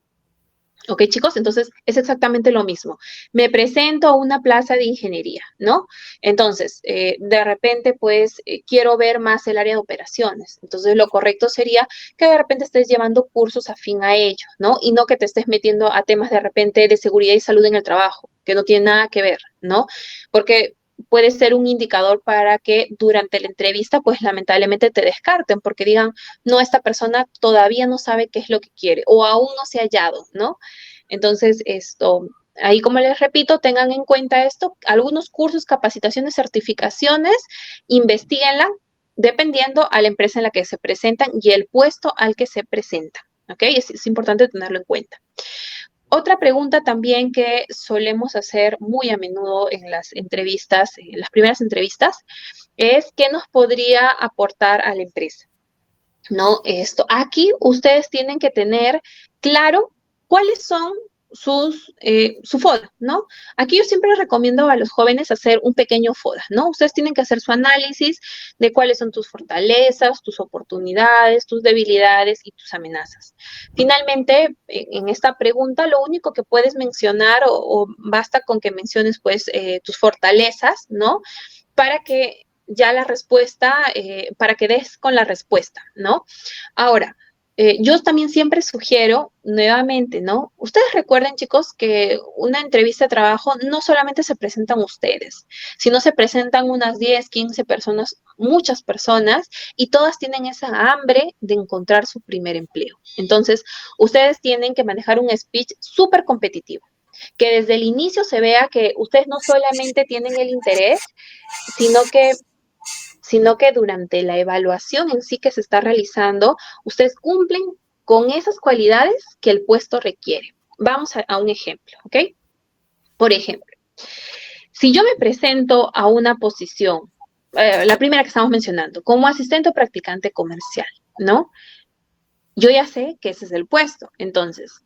¿Ok, chicos? Entonces, es exactamente lo mismo. Me presento a una plaza de ingeniería, ¿no? Entonces, de repente, pues, quiero ver más el área de operaciones. Entonces, lo correcto sería que de repente estés llevando cursos afín a ello, ¿no? Y no que te estés metiendo a temas de repente de seguridad y salud en el trabajo, que no tiene nada que ver, ¿no? Porque puede ser un indicador para que durante la entrevista, pues lamentablemente te descarten porque digan, no, esta persona todavía no sabe qué es lo que quiere o aún no se ha hallado, ¿no? Entonces, ahí como les repito, tengan en cuenta esto, algunos cursos, capacitaciones, certificaciones, investiguenla dependiendo a la empresa en la que se presentan y el puesto al que se presentan, ¿ok? Es importante tenerlo en cuenta. Otra pregunta también que solemos hacer muy a menudo en las entrevistas, en las primeras entrevistas, es qué nos podría aportar a la empresa. ¿No? Aquí ustedes tienen que tener claro cuáles son su FODA, ¿no? Aquí yo siempre les recomiendo a los jóvenes hacer un pequeño FODA, ¿no? Ustedes tienen que hacer su análisis de cuáles son tus fortalezas, tus oportunidades, tus debilidades y tus amenazas. Finalmente, en esta pregunta, lo único que puedes mencionar o basta con que menciones, pues, tus fortalezas, ¿no? Para que ya la respuesta, para que des con la respuesta, ¿no? Ahora, yo también siempre sugiero, nuevamente, ¿no? Ustedes recuerden, chicos, que una entrevista de trabajo no solamente se presentan ustedes, sino se presentan unas 10, 15 personas, muchas personas, y todas tienen esa hambre de encontrar su primer empleo. Entonces, ustedes tienen que manejar un speech súper competitivo. Que desde el inicio se vea que ustedes no solamente tienen el interés, sino que durante la evaluación en sí que se está realizando, ustedes cumplen con esas cualidades que el puesto requiere. Vamos a un ejemplo, ¿ok? Por ejemplo, si yo me presento a una posición, la primera que estamos mencionando, como asistente o practicante comercial, ¿no? Yo ya sé que ese es el puesto. Entonces,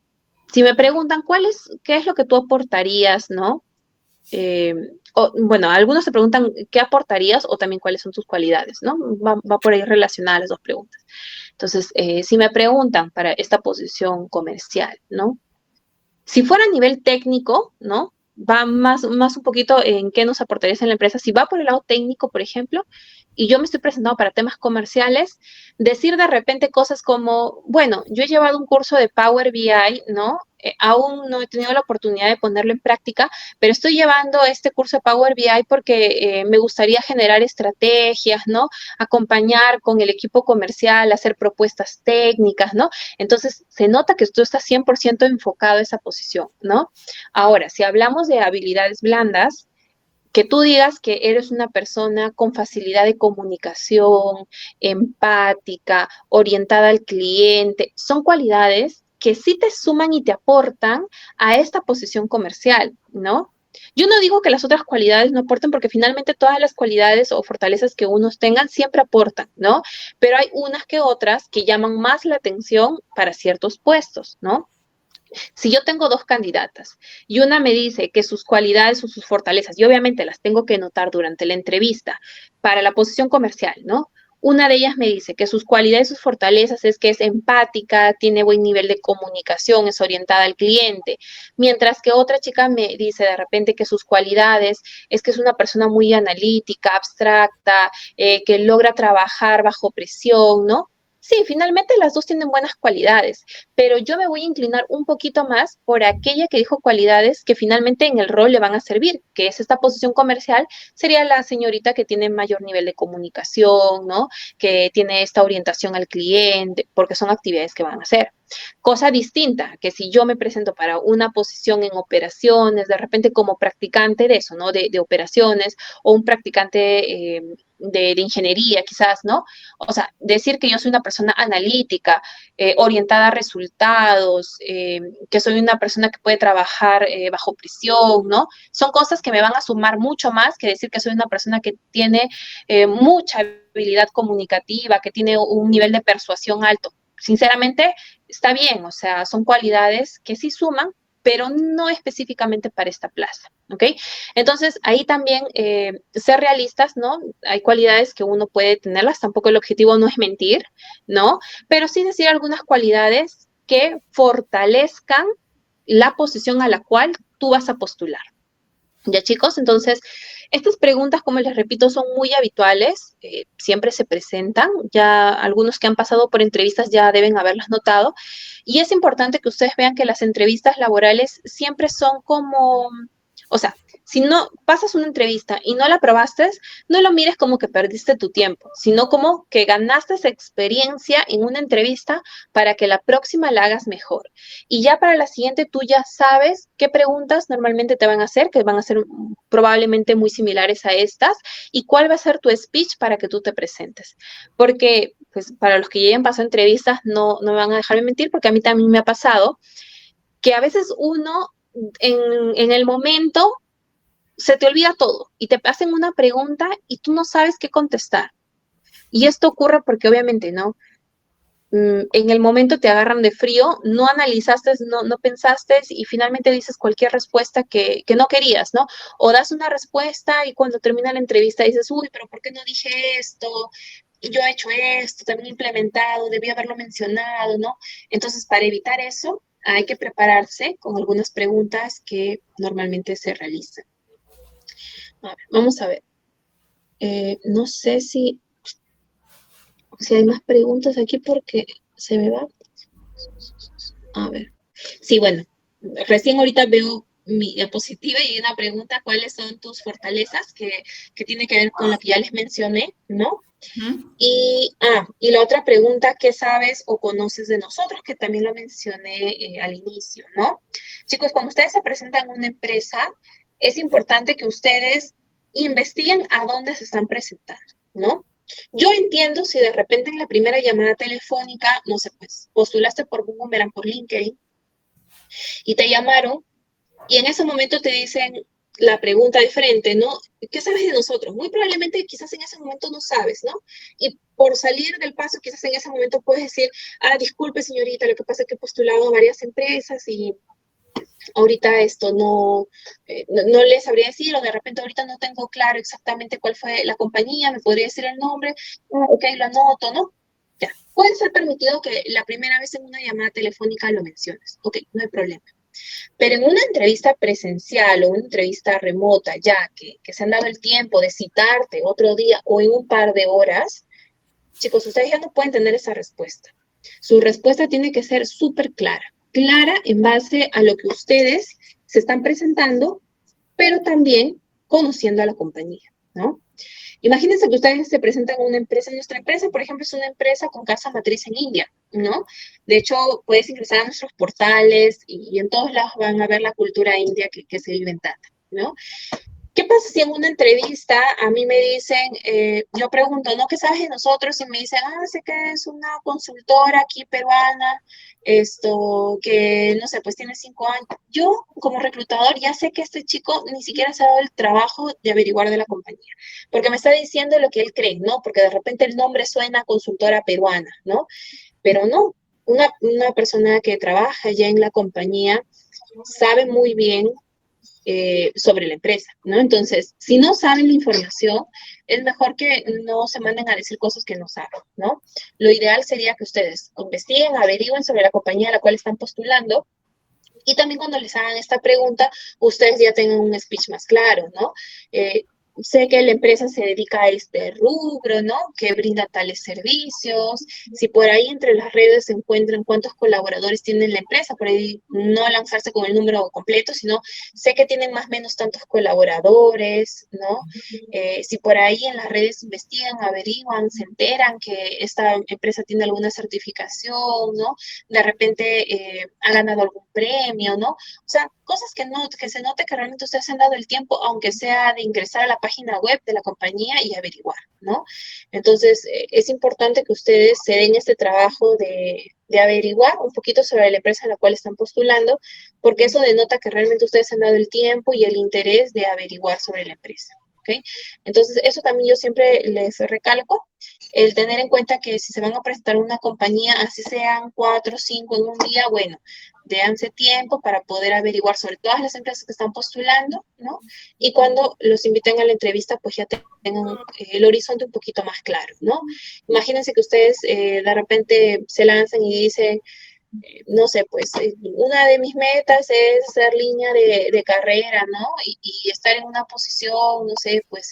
si me preguntan qué es lo que tú aportarías, ¿no? Bueno, algunos se preguntan qué aportarías o también cuáles son tus cualidades, ¿no? Va por ahí relacionada las dos preguntas. Entonces, si me preguntan para esta posición comercial, ¿no? Si fuera a nivel técnico, ¿no? Va más un poquito en qué nos aportarías en la empresa. Si va por el lado técnico, por ejemplo, y yo me estoy presentando para temas comerciales, decir de repente cosas como, bueno, yo he llevado un curso de Power BI, ¿no? Aún no he tenido la oportunidad de ponerlo en práctica, pero estoy llevando este curso de Power BI porque me gustaría generar estrategias, ¿no? Acompañar con el equipo comercial, hacer propuestas técnicas, ¿no? Entonces, se nota que tú estás 100% enfocado a esa posición, ¿no? Ahora, si hablamos de habilidades blandas, que tú digas que eres una persona con facilidad de comunicación, empática, orientada al cliente, son cualidades que sí te suman y te aportan a esta posición comercial, ¿no? Yo no digo que las otras cualidades no aporten porque finalmente todas las cualidades o fortalezas que unos tengan siempre aportan, ¿no? Pero hay unas que otras que llaman más la atención para ciertos puestos, ¿no? Si yo tengo dos candidatas y una me dice que sus cualidades o sus fortalezas, y obviamente las tengo que notar durante la entrevista para la posición comercial, ¿no? Una de ellas me dice que sus cualidades y sus fortalezas es que es empática, tiene buen nivel de comunicación, es orientada al cliente, mientras que otra chica me dice de repente que sus cualidades es que es una persona muy analítica, abstracta, que logra trabajar bajo presión, ¿no? Sí, finalmente las dos tienen buenas cualidades, pero yo me voy a inclinar un poquito más por aquella que dijo cualidades que finalmente en el rol le van a servir, que es esta posición comercial, sería la señorita que tiene mayor nivel de comunicación, ¿no? Que tiene esta orientación al cliente, porque son actividades que van a hacer. Cosa distinta, que si yo me presento para una posición en operaciones, de repente como practicante de eso, ¿no? De operaciones, o un practicante de ingeniería, quizás, ¿no? O sea, decir que yo soy una persona analítica, orientada a resultados, que soy una persona que puede trabajar bajo presión, ¿no? Son cosas que me van a sumar mucho más que decir que soy una persona que tiene mucha habilidad comunicativa, que tiene un nivel de persuasión alto. Sinceramente, está bien, o sea, son cualidades que sí suman, pero no específicamente para esta plaza, ¿ok? Entonces, ahí también ser realistas, ¿no? Hay cualidades que uno puede tenerlas, tampoco el objetivo no es mentir, ¿no? Pero sí decir algunas cualidades que fortalezcan la posición a la cual tú vas a postular. Ya chicos, entonces estas preguntas, como les repito, son muy habituales, siempre se presentan, ya algunos que han pasado por entrevistas ya deben haberlas notado, y es importante que ustedes vean que las entrevistas laborales siempre son como, o sea, si no pasas una entrevista y no la aprobaste, no lo mires como que perdiste tu tiempo, sino como que ganaste esa experiencia en una entrevista para que la próxima la hagas mejor. Y ya para la siguiente tú ya sabes qué preguntas normalmente te van a hacer, que van a ser probablemente muy similares a estas, y cuál va a ser tu speech para que tú te presentes. Porque, pues, para los que ya han pasado entrevistas, no me van a dejar de mentir, porque a mí también me ha pasado que a veces uno en el momento se te olvida todo y te hacen una pregunta y tú no sabes qué contestar. Y esto ocurre porque obviamente, ¿no? En el momento te agarran de frío, no analizaste, no pensaste y finalmente dices cualquier respuesta que no querías, ¿no? O das una respuesta y cuando termina la entrevista dices, uy, pero ¿por qué no dije esto? Yo he hecho esto, también he implementado, debí haberlo mencionado, ¿no? Entonces, para evitar eso, hay que prepararse con algunas preguntas que normalmente se realizan. A ver, vamos a ver. No sé si hay más preguntas aquí porque se me va. A ver. Sí, bueno, recién ahorita veo mi diapositiva y hay una pregunta, ¿cuáles son tus fortalezas? Que tiene que ver con lo que ya les mencioné, ¿no? Y la otra pregunta, ¿qué sabes o conoces de nosotros? Que también lo mencioné al inicio, ¿no? Chicos, cuando ustedes se presentan a una empresa, es importante que ustedes investiguen a dónde se están presentando, ¿no? Yo entiendo si de repente en la primera llamada telefónica, no sé, pues postulaste por Boomerang, por LinkedIn, y te llamaron, y en ese momento te dicen la pregunta de frente, ¿no? ¿Qué sabes de nosotros? Muy probablemente quizás en ese momento no sabes, ¿no? Y por salir del paso, quizás en ese momento puedes decir, disculpe señorita, lo que pasa es que he postulado a varias empresas y ahorita esto no les sabría decir, o de repente ahorita no tengo claro exactamente cuál fue la compañía, me podría decir el nombre, ok, lo anoto, ¿no? Ya, puede ser permitido que la primera vez en una llamada telefónica lo menciones, ok, no hay problema. Pero en una entrevista presencial o una entrevista remota, ya que se han dado el tiempo de citarte otro día o en un par de horas, chicos, ustedes ya no pueden tener esa respuesta. Su respuesta tiene que ser súper clara, clara en base a lo que ustedes se están presentando, pero también conociendo a la compañía, ¿no? Imagínense que ustedes se presentan a una empresa. Nuestra empresa, por ejemplo, es una empresa con casa matriz en India, ¿no? De hecho, puedes ingresar a nuestros portales y en todos lados van a ver la cultura india que se vive en Tata, ¿no? ¿Qué pasa si en una entrevista a mí me dicen, yo pregunto, ¿no? ¿Qué sabes de nosotros? Y me dicen, sé que es una consultora aquí peruana, que, no sé, pues tiene 5 años. Yo, como reclutador, ya sé que este chico ni siquiera se ha dado el trabajo de averiguar de la compañía, porque me está diciendo lo que él cree, ¿no? Porque de repente el nombre suena a consultora peruana, ¿no? Pero no, una persona que trabaja ya en la compañía sabe muy bien sobre la empresa, ¿no? Entonces, si no saben la información, es mejor que no se manden a decir cosas que no saben, ¿no? Lo ideal sería que ustedes investiguen, averigüen sobre la compañía a la cual están postulando y también cuando les hagan esta pregunta, ustedes ya tengan un speech más claro, ¿no? Sé que la empresa se dedica a este rubro, ¿no? Que brinda tales servicios. Si por ahí entre las redes se encuentran cuántos colaboradores tiene la empresa, por ahí no lanzarse con el número completo, sino sé que tienen más o menos tantos colaboradores, ¿no? Si por ahí en las redes investigan, averiguan, se enteran que esta empresa tiene alguna certificación, ¿no? De repente ha ganado algún premio, ¿no? O sea, cosas que se note que realmente ustedes han dado el tiempo, aunque sea de ingresar a la página web de la compañía y averiguar, ¿no? Entonces, es importante que ustedes se den este trabajo de averiguar un poquito sobre la empresa en la cual están postulando, porque eso denota que realmente ustedes han dado el tiempo y el interés de averiguar sobre la empresa. ¿Okay? Entonces, eso también yo siempre les recalco, el tener en cuenta que si se van a presentar una compañía, así sean 4 o 5 en un día, bueno, déanse tiempo para poder averiguar sobre todas las empresas que están postulando, ¿no? Y cuando los inviten a la entrevista, pues ya tengan el horizonte un poquito más claro, ¿no? Imagínense que ustedes de repente se lanzan y dicen, no sé, pues una de mis metas es ser línea de carrera, ¿no? Y estar en una posición, no sé, pues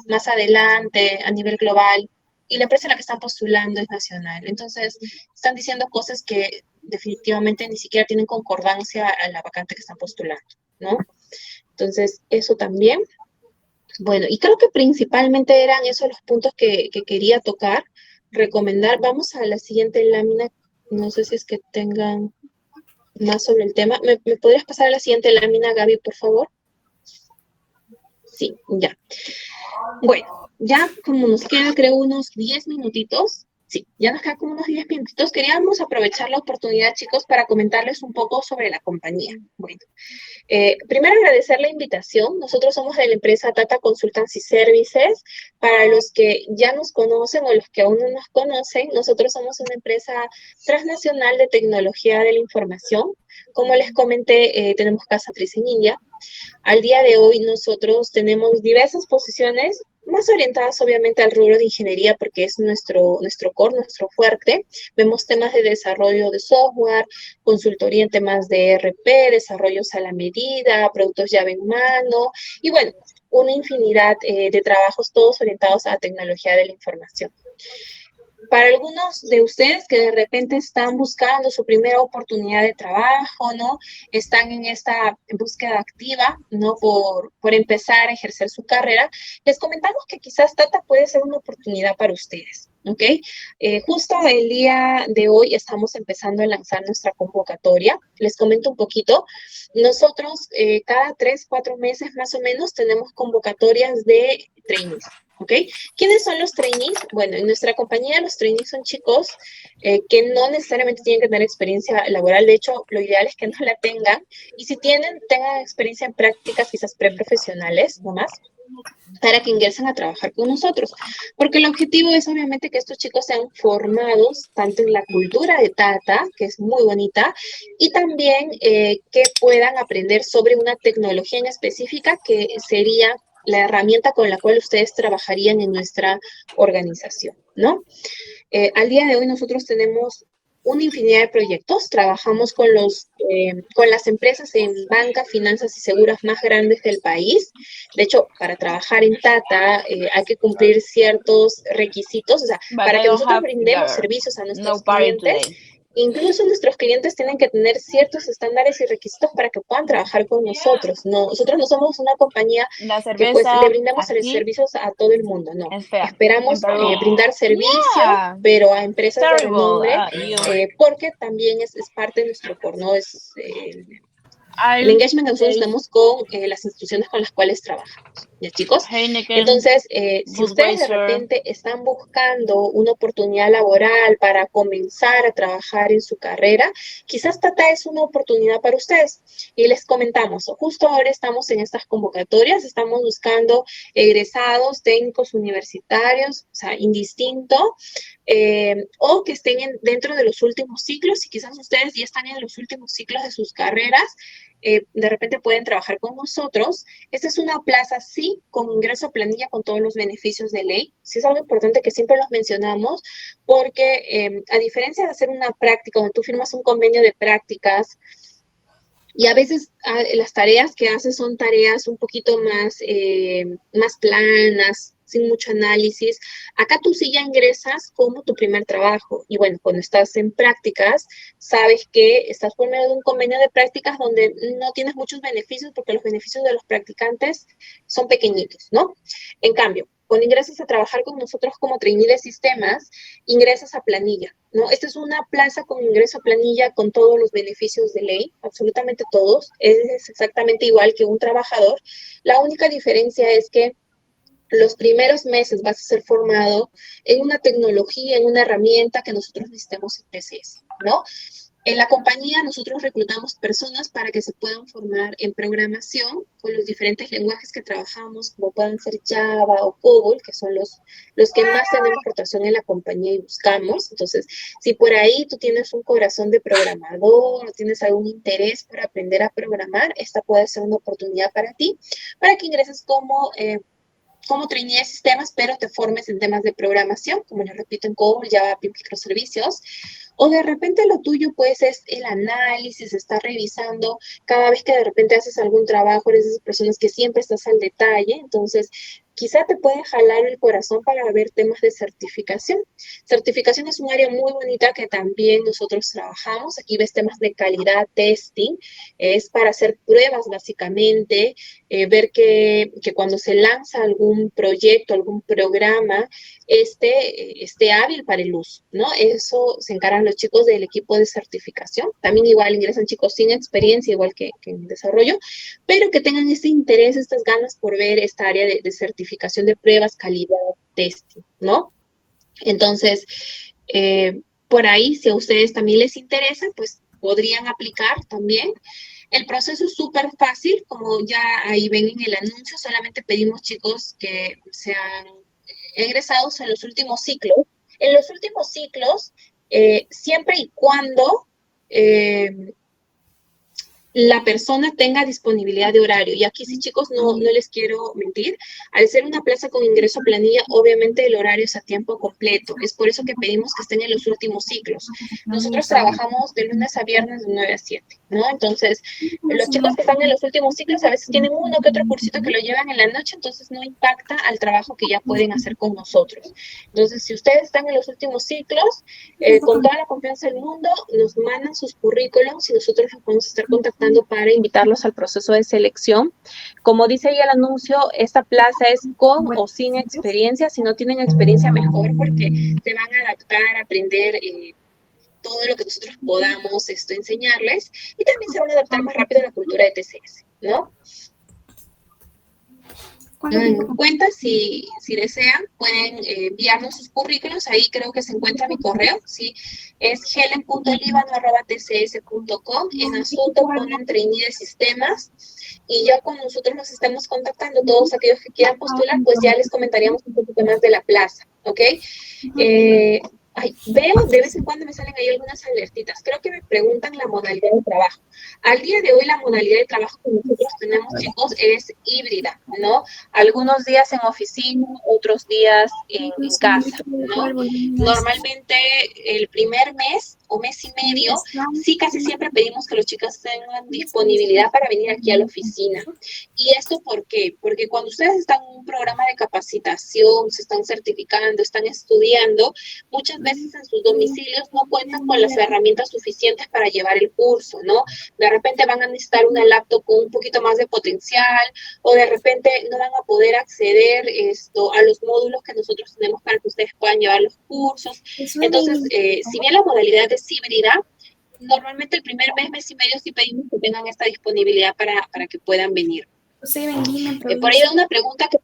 más adelante a nivel global. Y la empresa en la que están postulando es nacional. Entonces, están diciendo cosas que definitivamente ni siquiera tienen concordancia a la vacante que están postulando, ¿no? Entonces, eso también. Bueno, y creo que principalmente eran esos los puntos que quería tocar, recomendar. Vamos a la siguiente lámina. No sé si es que tengan más sobre el tema. ¿Me podrías pasar a la siguiente lámina, Gaby, por favor? Sí, ya. Bueno, ya como nos queda, creo, unos 10 minutitos. Sí, ya nos quedan como unos 10 minutitos. Queríamos aprovechar la oportunidad, chicos, para comentarles un poco sobre la compañía. Bueno, primero agradecer la invitación. Nosotros somos de la empresa Tata Consultancy Services. Para los que ya nos conocen o los que aún no nos conocen, nosotros somos una empresa transnacional de tecnología de la información. Como les comenté, tenemos casa matriz en India. Al día de hoy nosotros tenemos diversas posiciones más orientadas obviamente al rubro de ingeniería porque es nuestro core, nuestro fuerte. Vemos temas de desarrollo de software, consultoría en temas de ERP, desarrollos a la medida, productos llave en mano y bueno, una infinidad de trabajos todos orientados a la tecnología de la información. Para algunos de ustedes que de repente están buscando su primera oportunidad de trabajo, ¿no? Están en esta búsqueda activa, ¿no? Por empezar a ejercer su carrera, les comentamos que quizás Tata puede ser una oportunidad para ustedes, ¿ok? Justo el día de hoy estamos empezando a lanzar nuestra convocatoria. Les comento un poquito. Nosotros cada 3, 4 meses más o menos tenemos convocatorias de trainees, ¿ok? ¿Quiénes son los trainees? Bueno, en nuestra compañía los trainees son chicos que no necesariamente tienen que tener experiencia laboral. De hecho, lo ideal es que no la tengan. Y si tienen, tengan experiencia en prácticas quizás preprofesionales, no más, para que ingresen a trabajar con nosotros. Porque el objetivo es obviamente que estos chicos sean formados tanto en la cultura de Tata, que es muy bonita, y también que puedan aprender sobre una tecnología en específica que sería la herramienta con la cual ustedes trabajarían en nuestra organización, ¿no? Al día de hoy nosotros tenemos una infinidad de proyectos, trabajamos con las empresas en banca, finanzas y seguras más grandes del país. De hecho, para trabajar en Tata hay que cumplir ciertos requisitos, o sea, para que nosotros brindemos servicios a nuestros clientes. Incluso nuestros clientes tienen que tener ciertos estándares y requisitos para que puedan trabajar con nosotros. No, nosotros no somos una compañía que pues le brindamos servicios a todo el mundo, no. Esperamos brindar servicio, pero a empresas de renombre, porque también es parte de nuestro core, ¿no? Es el engagement que nosotros tenemos con las instituciones con las cuales trabajamos. ¿Ya, chicos? Entonces, si ustedes de repente están buscando una oportunidad laboral para comenzar a trabajar en su carrera, quizás Tata es una oportunidad para ustedes. Y les comentamos, justo ahora estamos en estas convocatorias, estamos buscando egresados, técnicos universitarios, o sea, indistinto, o que estén dentro de los últimos ciclos, y quizás ustedes ya están en los últimos ciclos de sus carreras, de repente pueden trabajar con nosotros. Esta es una plaza, sí, con ingreso a planilla con todos los beneficios de ley. Sí es algo importante que siempre los mencionamos, porque a diferencia de hacer una práctica, donde tú firmas un convenio de prácticas, y a veces las tareas que haces son tareas un poquito más planas, sin mucho análisis. Acá tú sí ya ingresas como tu primer trabajo. Y bueno, cuando estás en prácticas, sabes que estás por medio de un convenio de prácticas donde no tienes muchos beneficios, porque los beneficios de los practicantes son pequeñitos, ¿no? En cambio, cuando ingresas a trabajar con nosotros como trainee de sistemas, ingresas a planilla, ¿no? Esta es una plaza con ingreso a planilla con todos los beneficios de ley, absolutamente todos. Es exactamente igual que un trabajador. La única diferencia es que los primeros meses vas a ser formado en una tecnología, en una herramienta que nosotros necesitemos en PCS, ¿no? En la compañía nosotros reclutamos personas para que se puedan formar en programación con los diferentes lenguajes que trabajamos, como puedan ser Java o COBOL, que son los que más tenemos rotación en la compañía y buscamos. Entonces, si por ahí tú tienes un corazón de programador o tienes algún interés por aprender a programar, esta puede ser una oportunidad para ti, para que ingreses como trainee de sistemas, pero te formes en temas de programación, como les repito, en COBOL, Java, microservicios. O de repente lo tuyo, pues, es el análisis, estar revisando cada vez que de repente haces algún trabajo, eres de esas personas que siempre estás al detalle. Entonces, quizá te puede jalar el corazón para ver temas de certificación. Certificación es un área muy bonita que también nosotros trabajamos. Aquí ves temas de calidad, testing, es para hacer pruebas básicamente, ver que cuando se lanza algún proyecto, algún programa, esté hábil para el uso, ¿no? Eso se encargan los chicos del equipo de certificación. También igual ingresan chicos sin experiencia, igual que en desarrollo, pero que tengan este interés, estas ganas por ver esta área de certificación de pruebas, calidad, testing, ¿no? Entonces, por ahí, si a ustedes también les interesa, pues podrían aplicar también. El proceso es súper fácil, como ya ahí ven en el anuncio, solamente pedimos chicos que sean egresados en los últimos ciclos. En los últimos ciclos, siempre y cuando la persona tenga disponibilidad de horario. Y aquí sí, chicos, no les quiero mentir. Al ser una plaza con ingreso a planilla, obviamente el horario es a tiempo completo. Es por eso que pedimos que estén en los últimos ciclos. Nosotros trabajamos de lunes a viernes de 9 a 7, ¿no? Entonces, los chicos que están en los últimos ciclos a veces tienen uno que otro cursito que lo llevan en la noche, entonces no impacta al trabajo que ya pueden hacer con nosotros. Entonces, si ustedes están en los últimos ciclos, con toda la confianza del mundo, nos mandan sus currículums y nosotros los vamos a estar contactando para invitarlos al proceso de selección. Como dice ahí el anuncio, esta plaza es con o sin experiencia. Si no tienen experiencia, mejor, porque se van a adaptar, a aprender todo lo que nosotros podamos enseñarles, y también se van a adaptar más rápido a la cultura de TCS, ¿no? Cuenta, si desean, pueden enviarnos sus currículos. Ahí creo que se encuentra mi correo, ¿sí? Es helen.libano@tcs.com. En asunto ponen trainee de sistemas, y ya cuando nosotros nos estamos contactando, todos aquellos que quieran postular, pues ya les comentaríamos un poquito más de la plaza, ¿ok? Veo, de vez en cuando me salen ahí algunas alertitas. Creo que me preguntan la modalidad de trabajo. Al día de hoy, la modalidad de trabajo que nosotros tenemos, chicos, es híbrida, ¿no? Algunos días en oficina, otros días en casa, ¿no? Normalmente el primer mes o mes y medio, sí, casi siempre pedimos que los chicos tengan disponibilidad para venir aquí a la oficina. ¿Y esto por qué? Porque cuando ustedes están en un programa de capacitación, se están certificando, están estudiando, muchas veces en sus domicilios no cuentan con las herramientas suficientes para llevar el curso, ¿no? De repente van a necesitar una laptop con un poquito más de potencial, o de repente no van a poder acceder a los módulos que nosotros tenemos para que ustedes puedan llevar los cursos. Entonces, si bien la modalidad es híbrida, normalmente el primer mes, mes y medio sí pedimos que tengan esta disponibilidad para que puedan venir. Por ahí hay una pregunta que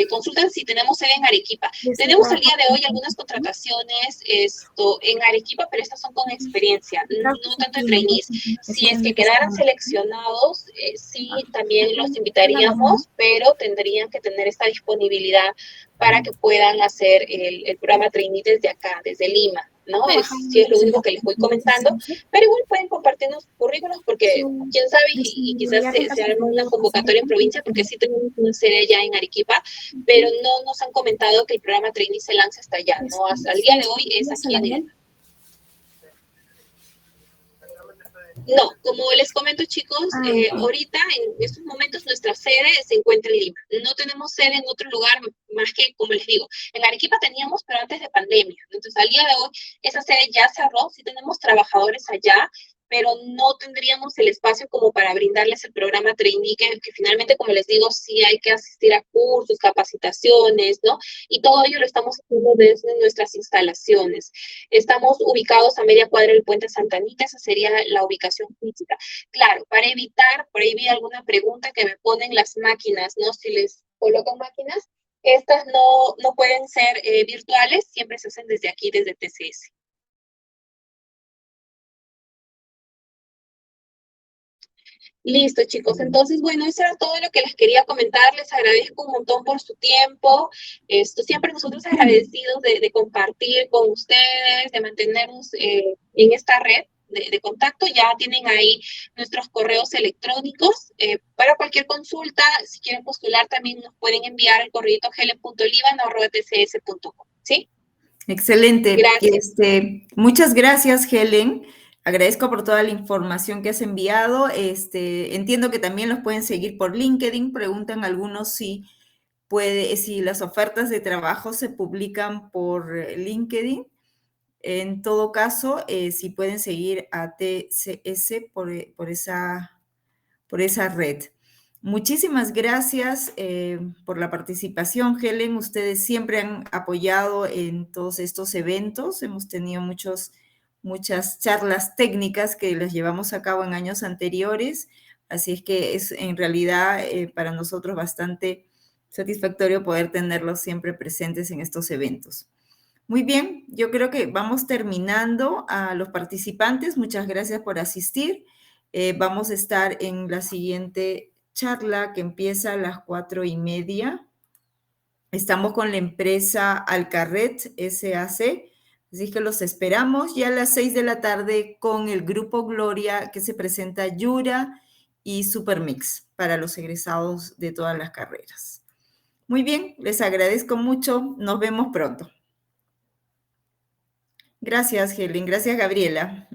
consultan si tenemos sede en Arequipa. Tenemos al día de hoy algunas contrataciones en Arequipa, pero estas son con experiencia, no tanto de trainees. Si es que quedaran seleccionados, sí, también los invitaríamos, pero tendrían que tener esta disponibilidad para que puedan hacer el programa trainee desde acá, desde Lima, ¿no? Sí, es lo único que les voy comentando, pero igual pueden compartirnos currículos, porque quién sabe, y quizás se arme una convocatoria en provincia, porque sí tenemos una sede ya en Arequipa, pero no nos han comentado que el programa trainee se lance hasta allá, ¿no? Hasta el día de hoy es aquí en Lima. No, como les comento, chicos, ahorita en estos momentos nuestra sede se encuentra en Lima. No tenemos sede en otro lugar más que, como les digo, en Arequipa teníamos, pero antes de pandemia. Entonces, al día de hoy, esa sede ya cerró. Sí tenemos trabajadores allá, pero no tendríamos el espacio como para brindarles el programa trainee, que finalmente, como les digo, sí hay que asistir a cursos, capacitaciones, ¿no? Y todo ello lo estamos haciendo desde nuestras instalaciones. Estamos ubicados a media cuadra del Puente Santa Anita. Esa sería la ubicación física. Claro, para evitar, por ahí vi alguna pregunta que me ponen las máquinas, ¿no? Si les colocan máquinas, estas no pueden ser virtuales, siempre se hacen desde aquí, desde TCS. Listo, chicos. Entonces, bueno, eso era todo lo que les quería comentar. Les agradezco un montón por su tiempo. Siempre nosotros agradecidos de compartir con ustedes, de mantenernos en esta red de contacto. Ya tienen ahí nuestros correos electrónicos. Para cualquier consulta, si quieren postular, también nos pueden enviar el correo helen.libano@tcs.com. ¿Sí? Excelente. Gracias. Muchas gracias, Helen. Agradezco por toda la información que has enviado. Entiendo que también los pueden seguir por LinkedIn. Preguntan algunos si las ofertas de trabajo se publican por LinkedIn. En todo caso, si pueden seguir a TCS por esa red. Muchísimas gracias por la participación, Helen. Ustedes siempre han apoyado en todos estos eventos. Hemos tenido muchas charlas técnicas que las llevamos a cabo en años anteriores. Así es que es en realidad para nosotros bastante satisfactorio poder tenerlos siempre presentes en estos eventos. Muy bien, yo creo que vamos terminando. A los participantes, muchas gracias por asistir. Vamos a estar en la siguiente charla que empieza a las 4:30. Estamos con la empresa Alcarret SAC, así que los esperamos ya a las 6 de la tarde con el Grupo Gloria, que se presenta Yura y Supermix para los egresados de todas las carreras. Muy bien, les agradezco mucho. Nos vemos pronto. Gracias, Helen. Gracias, Gabriela.